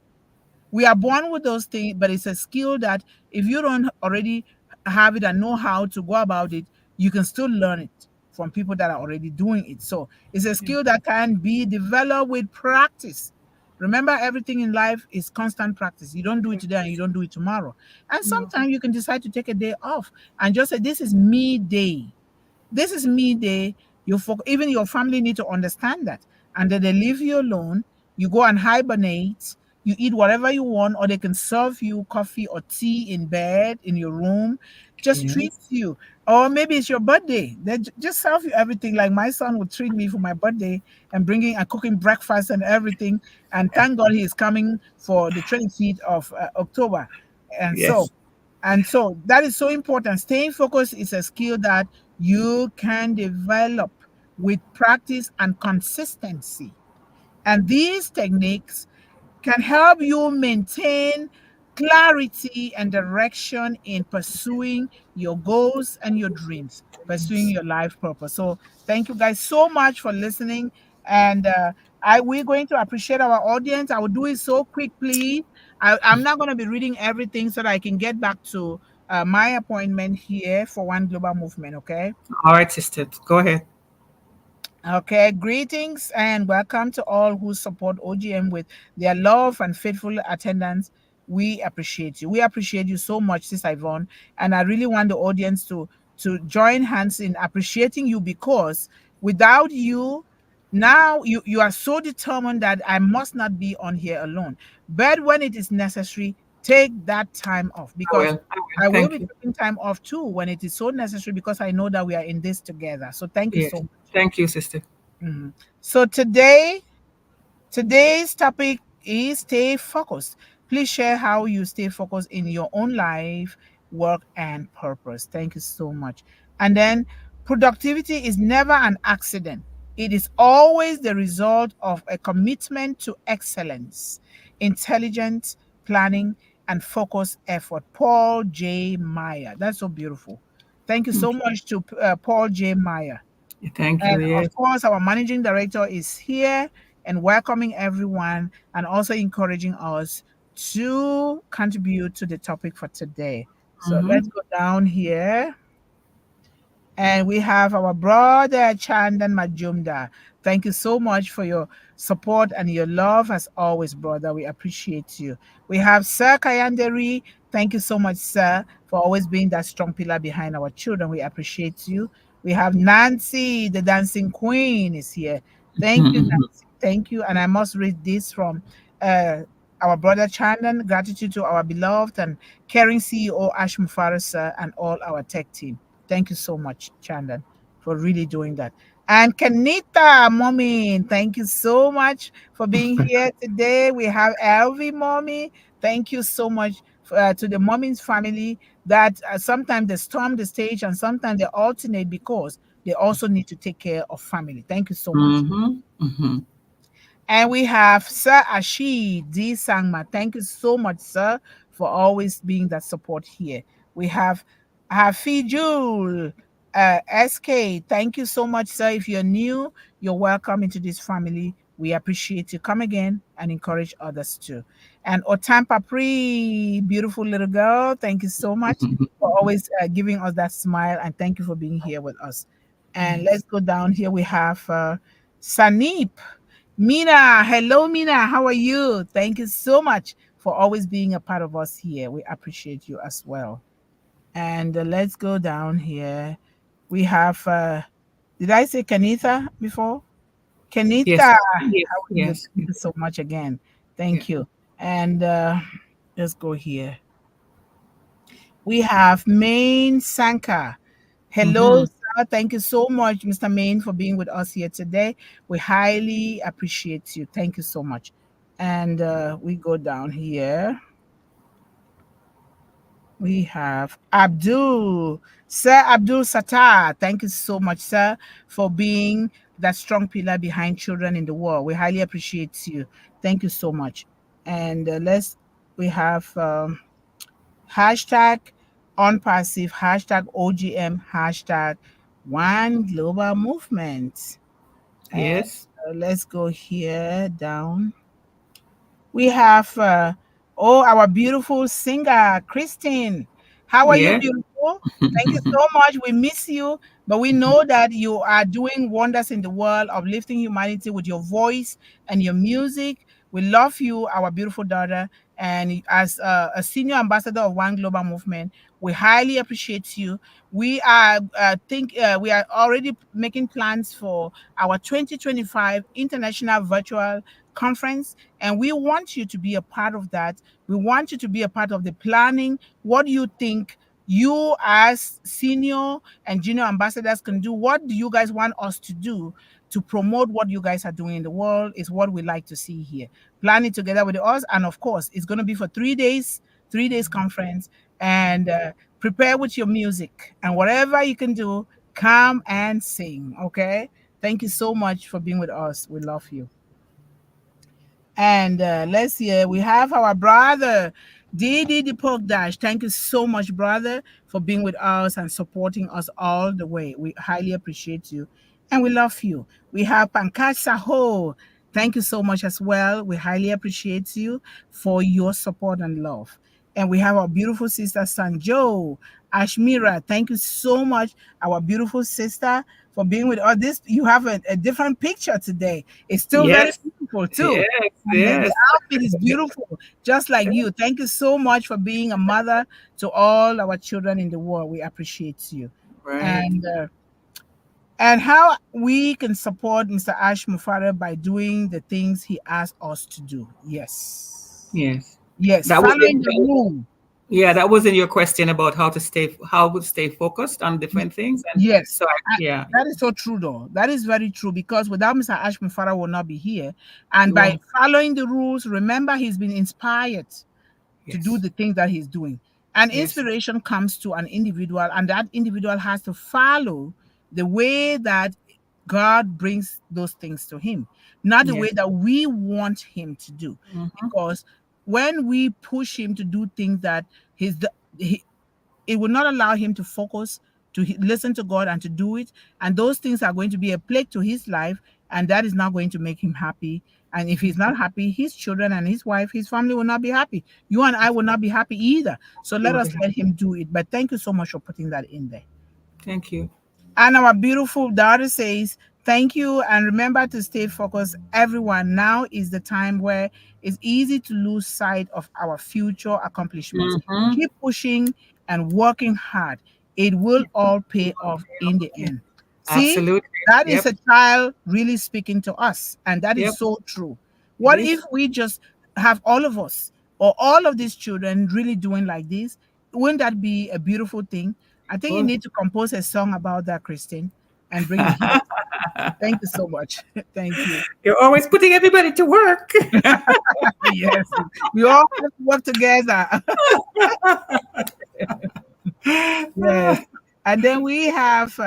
We are born with those things, but it's a skill that if you don't already have it and know how to go about it, you can still learn it from people that are already doing it. So it's a skill that can be developed with practice. Remember, everything in life is constant practice. You don't do it today and you don't do it tomorrow. And No. sometimes you can decide to take a day off and just say, this is me day. This is me day. Even your family need to understand that. And then they leave you alone. You go and hibernate. You eat whatever you want, or they can serve you coffee or tea in bed, in your room. Just treat Yes. you. Or maybe it's your birthday. They just serve you everything. Like my son would treat me for my birthday and bringing and cooking breakfast and everything. And thank God he is coming for the 25th of October. And so Yes. and so that is so important. Staying focused is a skill that you can develop with practice and consistency. And these techniques can help you maintain clarity and direction in pursuing your goals and your dreams, pursuing Yes. your life purpose. So, thank you guys so much for listening. And we're going to appreciate our audience. I will do it so quick, please. I'm not going to be reading everything so that I can get back to my appointment here for One Global Movement. Okay. All right, sister. Go ahead. Okay, greetings and welcome to all who support OGM with their love and faithful attendance. We appreciate you. We appreciate you so much, Sister Yvonne. And I really want the audience to join hands in appreciating you, because without you, now you are so determined that I must not be on here alone. But when it is necessary, take that time off, I because will. I will. I will Thank be you. taking time off too when it is so necessary, because I know that we are in this together. So thank you so Yes. much. Thank you, sister. Mhm. So today's topic is stay focused. Please share how you stay focused in your own life, work, and purpose. Thank you so much. And then productivity is never an accident. It is always the result of a commitment to excellence, intelligent planning, and focused effort. Paul J. Meyer. That's so beautiful. Thank you so Okay. much to Paul J. Meyer. Thank And you. Yes. of course, our managing director is here and welcoming everyone and also encouraging us to contribute to the topic for today. So Mm-hmm. let's go down here. And we have our brother Chandan Majumda. Thank you so much for your support and your love as always, brother. We appreciate you. We have Sir Kayanderi. Thank you so much, sir, for always being that strong pillar behind our children. We appreciate you. We have Nancy, the dancing queen, is here. Thank you, Nancy. Thank you. And I must read this from uh, our brother Chandan. Gratitude to our beloved and caring CEO Ash Mufarah, sir, and all our tech team. Thank you so much, Chandan, for really doing that. And Kanita, mommy, thank you so much for being here today. We have Elvi, mommy. Thank you so much to the mommy's family that sometimes they storm the stage and sometimes they alternate because they also need to take care of family. Thank you so much. Mm-hmm. Mm-hmm. And we have Sir Ashid D. Sangma. Thank you so much, sir, for always being that support here. We have Hafijul SK. Thank you so much, sir. If you're new, you're welcome into this family. We appreciate you. Come again and encourage others too. And Otampa Pri, beautiful little girl. Thank you so much for always giving us that smile. And thank you for being here with us. And let's Yes. go down here. We have Sanip. Mina, hello, Mina. How are you? Thank you so much for always being a part of us here. We appreciate you as well. And let's go down here. We have, did I say Kenitha before? Yes. Kenitha, Yes. how are you? Yes. Thank you so much again. Yeah. Thank you. And let's go here. We have Main Sanka. Hello, Mm-hmm. sir. Thank you so much, Mr. Main, for being with us here today. We highly appreciate you. Thank you so much. And we go down here. We have Abdul, Sir Abdul Sattar. Thank you so much, sir, for being that strong pillar behind children in the world. We highly appreciate you. Thank you so much. And we have hashtag unpassive, hashtag OGM, hashtag one global movement. And Yes. let's go here down. We have our beautiful singer, Christine. How are you, Yes. beautiful? Thank you so much. We miss you, but we know that you are doing wonders in the world, uplifting humanity with your voice and your music. We love you, our beautiful daughter. And as a senior ambassador of One Global Movement, we highly appreciate you. We are already making plans for our 2025 International Virtual Conference, and we want you to be a part of that. We want you to be a part of the planning. What do you think you as senior and junior ambassadors can do? What do you guys want us to do to promote what you guys are doing in the world is what we like to see here. Plan it together with us. And of course, it's going to be for 3 days, 3 days conference. And prepare with your music and whatever you can do, come and sing. Okay. Thank you so much for being with us. We love you. And let's see, we have our brother, Didi the Pork Dash. Thank you so much, brother, for being with us and supporting us all the way. We highly appreciate you and we love you. We have Pankaj Saho. Thank you so much as well. We highly appreciate you for your support and love. And we have our beautiful sister Sanjo Ashmira. Thank you so much, our beautiful sister, for being with us. This you have a different picture today. It's still very Yes, beautiful too. yes, And the yes. outfit is beautiful, just like you. Thank you so much for being a mother to all our children in the world. We appreciate you. Right. And how we can support Mr. Ash Mufara by doing the things he asked us to do. Yes. Yes. Yes. That was Following the it. rule. Yeah, that was in your question about how to stay focused on Y- different things. And Yes. so yeah, That is so true, though. That is very true because without Mr. Ash Mufara will not be here. And you by won't. following the rules, remember he's been inspired to do Yes. the things that he's doing. And Yes. inspiration comes to an individual, and that individual has to follow the way that God brings those things to him, not the way Yes. that we want him to do. Hmm. Because when we push him to do things that he, it will not allow him to focus, to listen to God and to do it. And those things are going to be a plague to his life, and that is not going to make him happy. And if he's not happy, his children and his wife, his family will not be happy. You and I will not be happy either. So You let will us be let happy. him do it. But thank you so much for putting that in there. Thank you. And our beautiful daughter says, thank you. And remember to stay focused. Everyone, now is the time where it's easy to lose sight of our future accomplishments. Hmm. Keep pushing and working hard. It will all pay off in the end. See, Absolutely. that is Yep. a child really speaking to us. And that is Yep. so true. It What if is. we just have all of us or all of these children really doing like this? Wouldn't that be a beautiful thing? I think you Well, need to compose a song about that, Christine, and bring it here. Thank you so much. Thank you. you're always putting everybody to work. Yes, we all have to work together. Yes. And then we have,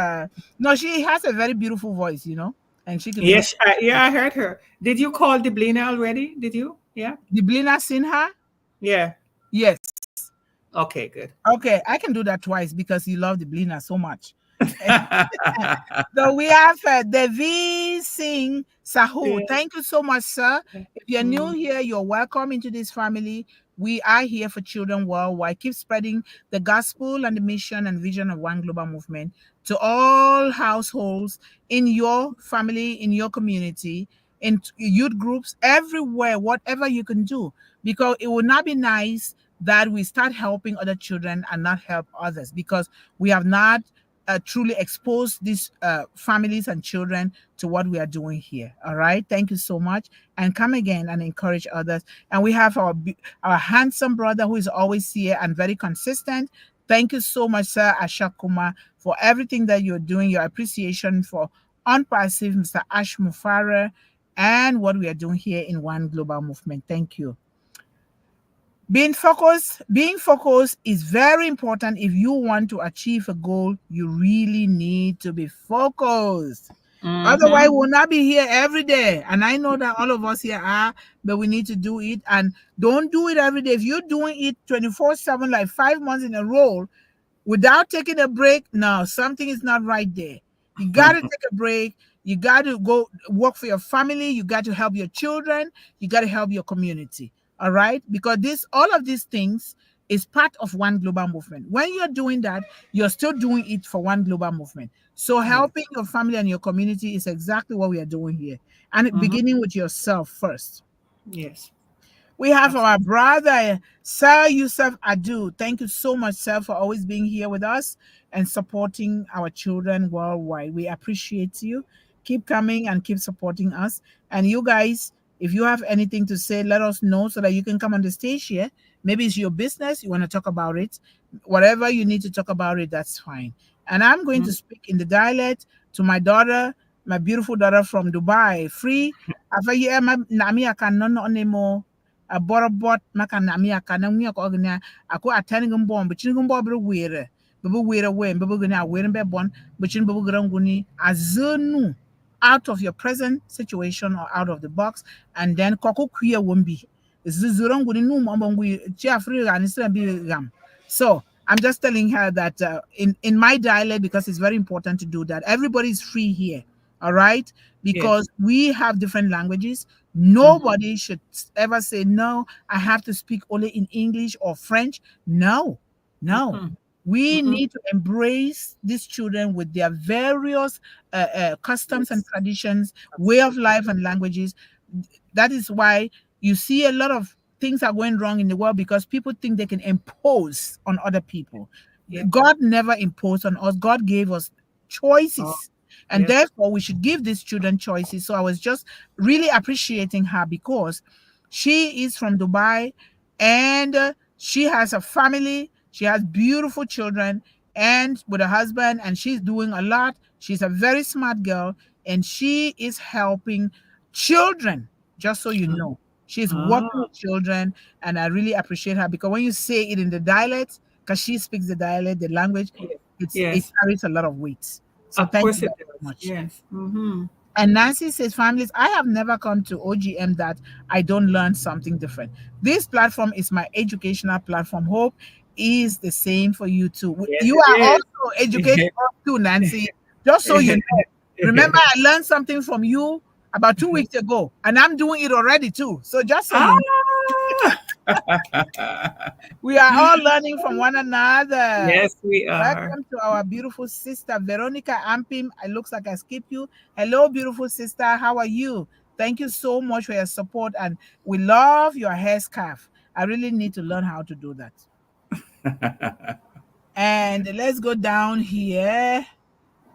no, she has a very beautiful voice, and she can really. Yes. Yeah, I heard her. Did you call Deblina already? Did you? Yeah. Did Blina seen her? Yeah. Yes. Okay. Good. Okay, I can do that twice because you love the Blina so much. So we have Devi Singh Sahu. Yeah. Thank you so much, sir. If you're new Mm. here, you're welcome into this family. We are here for children worldwide. Keep spreading the gospel and the mission and vision of One Global Movement to all households in your family, in your community, in youth groups, everywhere, whatever you can do. Because it would not be nice that we start helping other children and not help others because we have not truly expose these families and children to what we are doing here. All right. Thank you so much. And come again and encourage others. And we have our handsome brother who is always here and very consistent. Thank you so much, Sir Ashok Kumar, for everything that you're doing, your appreciation for Unpassive, Mr. Ash Mufara, and what we are doing here in One Global Movement. Thank you. Being focused is very important. If you want to achieve a goal, you really need to be focused. Otherwise, Hmm. we'll not be here every day. And I know that all of us here are, but we need to do it. And don't do it every day. If you're doing it 24/7, like 5 months in a row, without taking a break, no, something is not right there. You got to take a break. You got to go work for your family. You got to help your children. You got to help your community. All right? Because all of these things is part of One Global Movement. When you're doing that, you're still doing it for One Global Movement. So Yes. helping your family and your community is exactly what we are doing here. And Hmm. beginning with yourself first. Yes. We have our Absolutely. brother, Sir Yusuf Adu. Thank you so much, sir, for always being here with us and supporting our children worldwide. We appreciate you. Keep coming and keep supporting us. And you guys, if you have anything to say, let us know so that you can come on the stage here. Maybe it's your business, you want to talk about it. Whatever you need to talk about it, that's fine. And I'm going to Mhm. speak in the dialect to my daughter, my beautiful daughter from Dubai. Free. Afaye nami akan no a borobot maka na mi aka na nwi ko gna ako atani gumbo bichin gumbo bro were bubu were we bubu gna were be bon bichin bubu granguni azenu out of your present situation or out of the box and then koko kuya wombi zuzuranguni no mo ngui chi afri ga ni sra bi gam. So I'm just telling her that in my dialect, because it's very important to do that. Everybody is free here. All right, Yes. because we have different languages. Mm-hmm. Nobody should ever say, no, I have to speak only in English or French. No, no. Mm-hmm. We Mm-hmm. need to embrace these children with their various customs and Yes. traditions, way of Absolutely. life and languages. That is why you see a lot of things are going wrong in the world, because people think they can impose on other people. Yep. God never imposed on us. God gave us Oh, choices, and yes. therefore we should give these children choices. So I was just really appreciating her, because she is from Dubai, and she has a family. She has beautiful children and with a husband, and she's doing a lot. She's a very smart girl, and she is helping children, just so you know. She's working Ah, with children, and I really appreciate her, because when you say it in the dialect, because she speaks the dialect, the language, yes. it Yes. carries a lot of weight. So Of thank you course it very does. much. Yes. Mm-hmm. And Nancy says, families, I have never come to OGM that I don't learn something different. This platform is my educational platform. Hope is the same for you too. Yes, You are it also educating is. us too, Nancy. Just so you know. Remember, I learned something from you about 2 weeks ago, and I'm doing it already too. So just so you know. Ah. We are all learning from one another. Yes, we are. Welcome to our beautiful sister, Veronica Ampim. It looks like I skipped you. Hello, beautiful sister. How are you? Thank you so much for your support. And we love your hair scarf. I really need to learn how to do that. And let's go down here.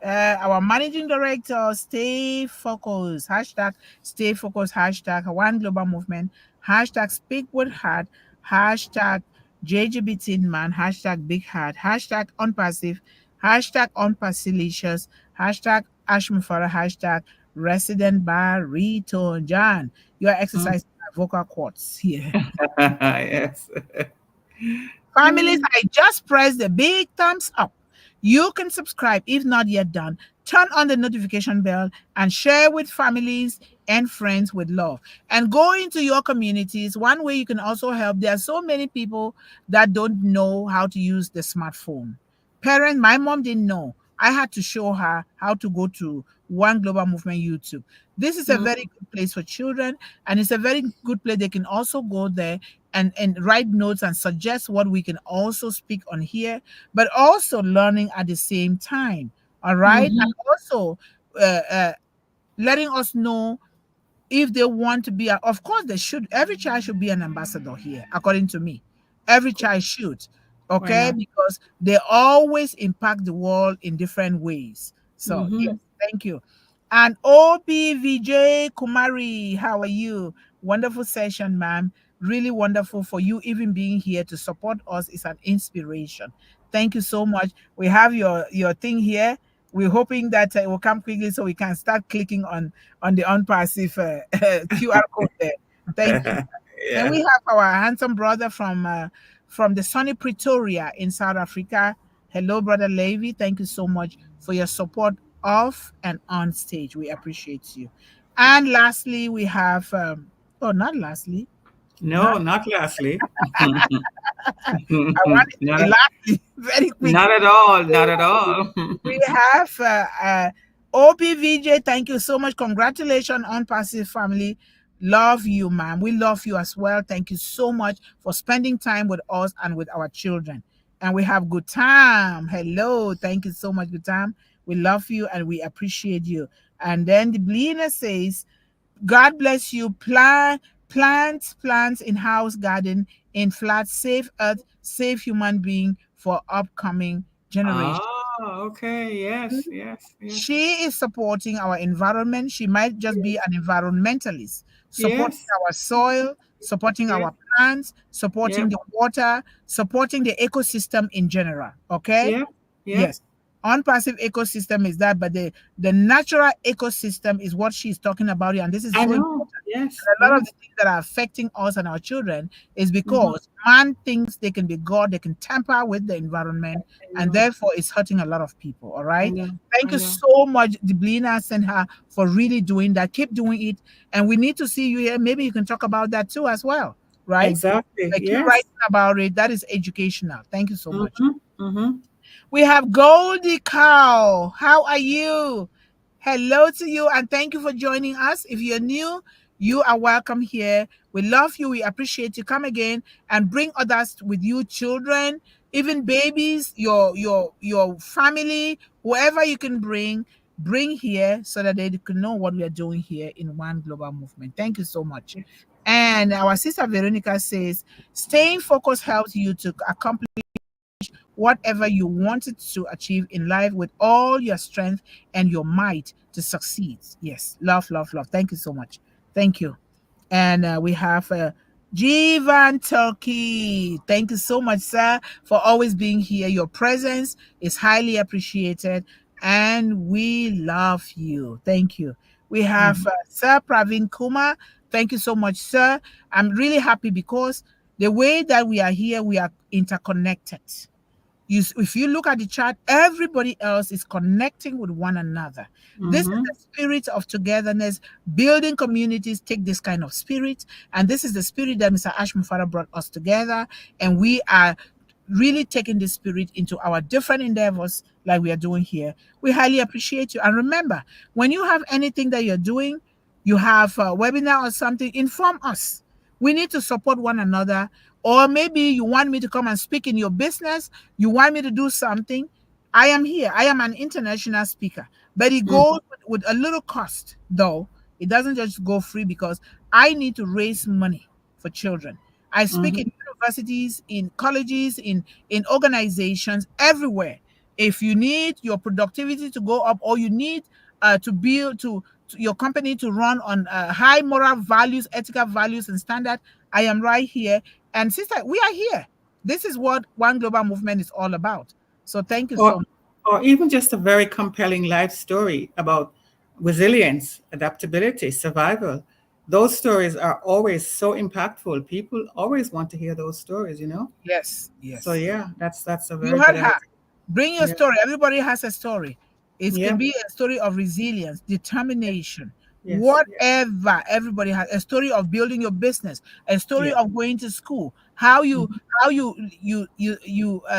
Our managing director, stay focused, hashtag stay focused, hashtag one global movement, hashtag speak with heart, hashtag JGB Teen Man, hashtag big heart, hashtag unpassive, hashtag unpacilicious, hashtag ashmufara, hashtag resident baritone. John, you are Mm. exercising my vocal cords here. Yes. Families, I just pressed the big thumbs up. You can subscribe if not yet done. Turn on the notification bell and share with families and friends with love. And go into your communities. One way you can also help, there are so many people that don't know how to use the smartphone. Parent, my mom didn't know. I had to show her how to go to One Global Movement YouTube. This is a Mm. very good place for children, and it's a very good place. They can also go there and write notes and suggest what we can also speak on here, but also learning at the same time. All right. And Mhm. also letting us know if they want to be, of course, they should. Every child should be an ambassador here, according to me. Every child should, Why okay, not? because they always impact the world in different ways. So, yes, Mm-hmm. thank you. And OPVJ Kumari, how are you? Wonderful session, ma'am. Really wonderful for you even being here to support us is an inspiration. Thank you so much. We have your thing here. We're hoping that it will come quickly so we can start clicking on the unpassive QR code there. Thank you. And Yeah. we have our handsome brother from the sunny Pretoria in South Africa. Hello, brother Levy. Thank you so much for your support off and on stage. We appreciate you. And lastly, we have oh, not lastly, not No, not lastly. I want it to Not, be lastly, very quickly. not at all. Not at all. We have OPVJ. Thank you so much. Congratulations on Passive Family. Love you, ma'am. We love you as well. Thank you so much for spending time with us and with our children. And we have good time. Hello. Thank you so much, good time. We love you and we appreciate you. And then the Blina says, God bless you. Plants in house garden, in flat, safe earth, safe human being for upcoming Ah, generations. okay. Yes, yes, yes, She is supporting our environment. She might just be yes, an environmentalist, supporting yes, our soil, supporting yes, our plants, supporting yep, the water, supporting the ecosystem in general. Okay? yep, yep. Yes. Unpassive ecosystem is that, but the natural ecosystem is what she's talking about here. And this is I so know. important. Yes, And a lot of the yes. things that are affecting us and our children is Mm-hmm. because man thinks they can be God, they can tamper with the environment, I and know. therefore it's hurting a lot of people. All I right. know. Thank I you know. so much, Deblina, and her for really doing that. Keep doing it. And we need to see you here. Maybe you can talk about that too as well. Right? Exactly. Like you Yes. writing about it. That is educational. Thank you so much. Mm-hmm. Mm-hmm. We have Goldie Cow. How are you? Hello to you, and thank you for joining us. If you're new, you are welcome here. We love you. We appreciate you. Come again and bring others with you, children, even babies, your family, whoever you can bring here so that they can know what we are doing here in One Global Movement. Thank you so much. And our sister Veronica says, staying focused helps you to accomplish whatever you wanted to achieve in life with all your strength and your might to succeed. Yes, love, love, love. Thank you so much. Thank you. And we have Jivan Turkey. Thank you so much, sir, for always being here. Your presence is highly appreciated, and we love you. Thank you. We have Sir Praveen Kumar. Thank you so much, sir. I'm really happy because the way that we are here, we are interconnected. If you look at the chart, everybody else is connecting with one another. This is the spirit of togetherness. Building communities take this kind of spirit, and this is the spirit that Mr. Ashmufara brought us together, and we are really taking this spirit into our different endeavors like we are doing here. We highly appreciate you. And remember, when you have anything that you're doing, you have a webinar or something, inform us. We need to support one another. Or maybe you want me to come and speak in your business. You want me to do something. I am here. I am an international speaker. But it goes with a little cost, though. It doesn't just go free because I need to raise money for children. I speak in universities, in colleges, in organizations, everywhere. If you need your productivity to go up, or you need to build to your company to run on high moral values, ethical values, and standard, I am right here. And sister, we are here. This is what One Global Movement is all about. So thank you so much. Or even just a very compelling life story about resilience, adaptability, survival. Those stories are always so impactful. People always want to hear those stories, you know? Yes, yes. So yeah, that's a very You heard good her. idea. Bring your story. Everybody has a story. It Yeah. can be a story of resilience, determination, Yes. whatever. Everybody has a story of building your business, a story of going to school, how you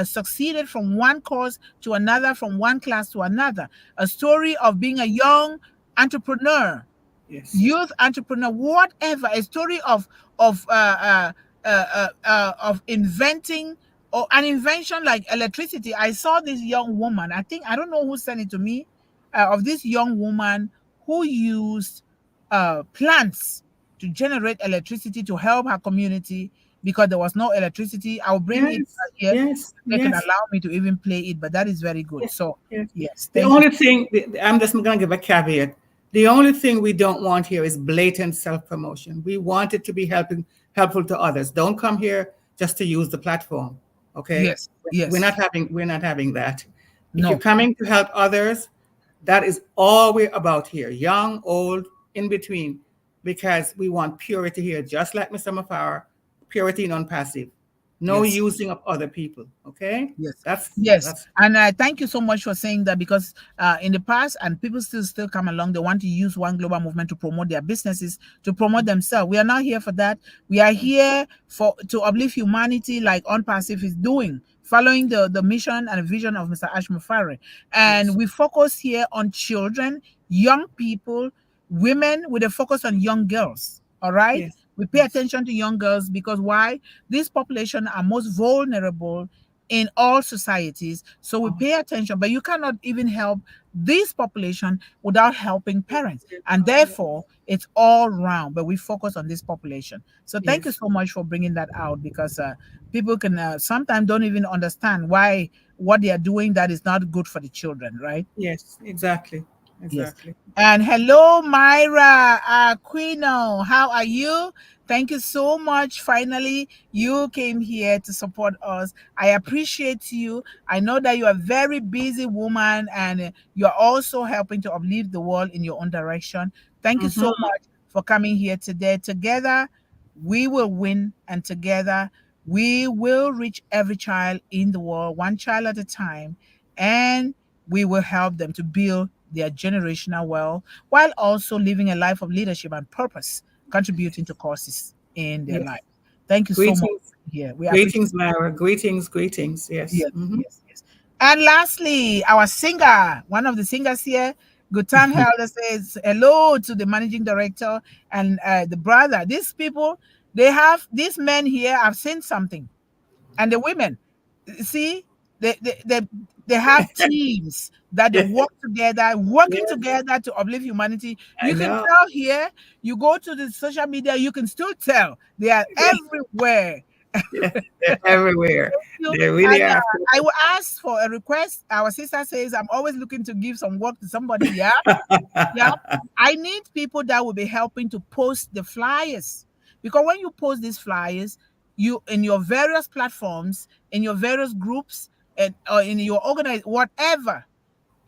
succeeded from one course to another, from one class to another, a story of being a young entrepreneur, Yes. youth entrepreneur, whatever, a story of inventing, or an invention like electricity. I saw this young woman, I don't know who sent it to me, of this young woman who used plants to generate electricity to help her community because there was no electricity. I'll bring it Yes. here. Yes. They can Yes. allow me to even play it, but that is very good. Yes. So Yes. yes, The thank you. only thing, I'm just going to give a caveat. The only thing we don't want here is blatant self-promotion. We want it to be helpful to others. Don't come here just to use the platform. Okay? Yes, We're yes, not having that. If you're no, coming to help others, that is all we're about here. Young, old, in between. Because we want purity here, just like Mr. Mafara, purity non-passive. No yes. using of other people. Okay? Yes, That's yes, that's and thank you so much for saying that, because in the past, and people still come along, they want to use One Global Movement to promote their businesses, to promote themselves. We are not here for that. We are here to uplift humanity, like Unpassive is doing, following the mission and vision of Mr. Ash Mufari. And yes. we focus here on children, young people, women, with a focus on young girls. All right, Yes. we pay Yes. attention to young girls because why? This population are most vulnerable in all societies. So we pay attention, but you cannot even help this population without helping parents. And therefore, it's all round, but we focus on this population. So thank you Yes. so much for bringing that out, because people can sometimes don't even understand why what they are doing that is not good for the children, right? Yes. Exactly. Yes. Exactly. And hello, Myra Aquino. How are you? Thank you so much. Finally, you came here to support us. I appreciate you. I know that you are a very busy woman, and you're also helping to uplift the world in your own direction. Thank you so much for coming here today. Together, we will win, and together, we will reach every child in the world, one child at a time. And we will help them to build their generational wealth while also living a life of leadership and purpose, contributing to causes in their Yes. life. Thank you so much. Greetings. Yeah, we appreciate Greetings, Myra. Greetings. Greetings. Yes. Yes, yes, yes. And lastly, our singer, one of the singers here, Gutan Helder says hello to the managing director and the brother. These people, they have these men here. I've seen something, and the women, see, they they they, they have teams that they work together, working Yes, together to uplift humanity. I You can know. tell here. You go to the social media, you can still tell they are everywhere. Yeah, they're everywhere. You They really and are. I will ask for a request. Our sister says I'm always looking to give some work to somebody. Yeah, yeah. I need people that will be helping to post the flyers, because when you post these flyers, you in your various platforms, in your various groups, and or in your organize whatever,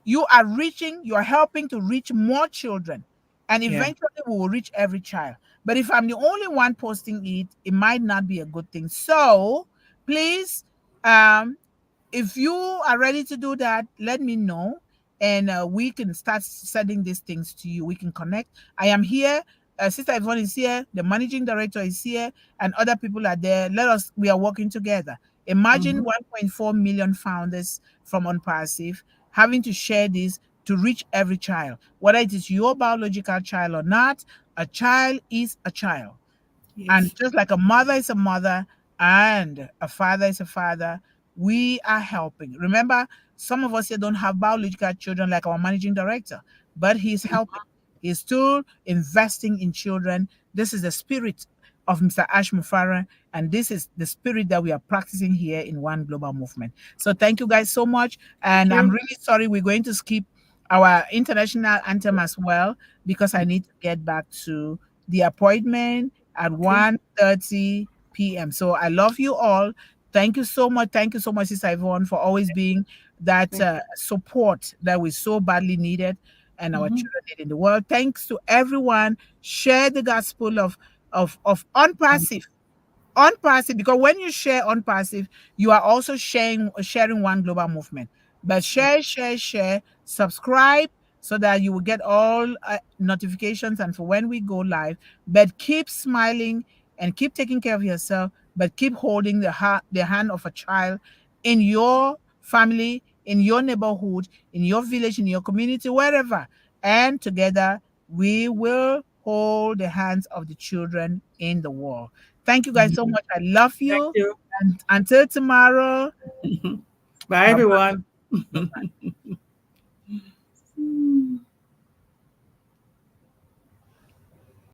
you are reaching, you are helping to reach more children, and Yeah, eventually we will reach every child. But if I'm the only one posting it, it might not be a good thing. So please, um if you are ready to do that, let me know, and we can start sending these things to you. We can connect. I am here. Sister Yvonne is here. The managing director is here, and other people are there. We are working together. Imagine hmm 1.4 million founders from Unpassive having to share this to reach every child, whether it is your biological child or not. A child is a child. And yes, just like a mother is a mother and a father is a father, we are helping. Remember, some of us here don't have biological children like our managing director, but he's helping. He's still investing in children. This is the spirit of Mr. Ash Mufara, and this is the spirit that we are practicing here in One Global Movement. So thank you guys so much. thank And I'm you. really sorry we're going to skip our international anthem as well, because I need to get back to the appointment at Okay, 1:30 p.m. So I love you all. Thank you so much. Thank you so much, Sister Yvonne, for always being that thank support that we so badly needed and our you. children need in the world. Thanks to everyone. Share the gospel of unpassive on passive, because when you share on passive, you are also sharing One Global Movement. But share, subscribe so that you will get all notifications and for when we go live. But keep smiling and keep taking care of yourself, but keep holding the hand of a child in your family, in your neighborhood, in your village, in your community, wherever. And together we will hold the hands of the children in the world. Thank you guys so Mhm. much. I love Thank you. you. And until tomorrow, Bye, bye everyone. bye.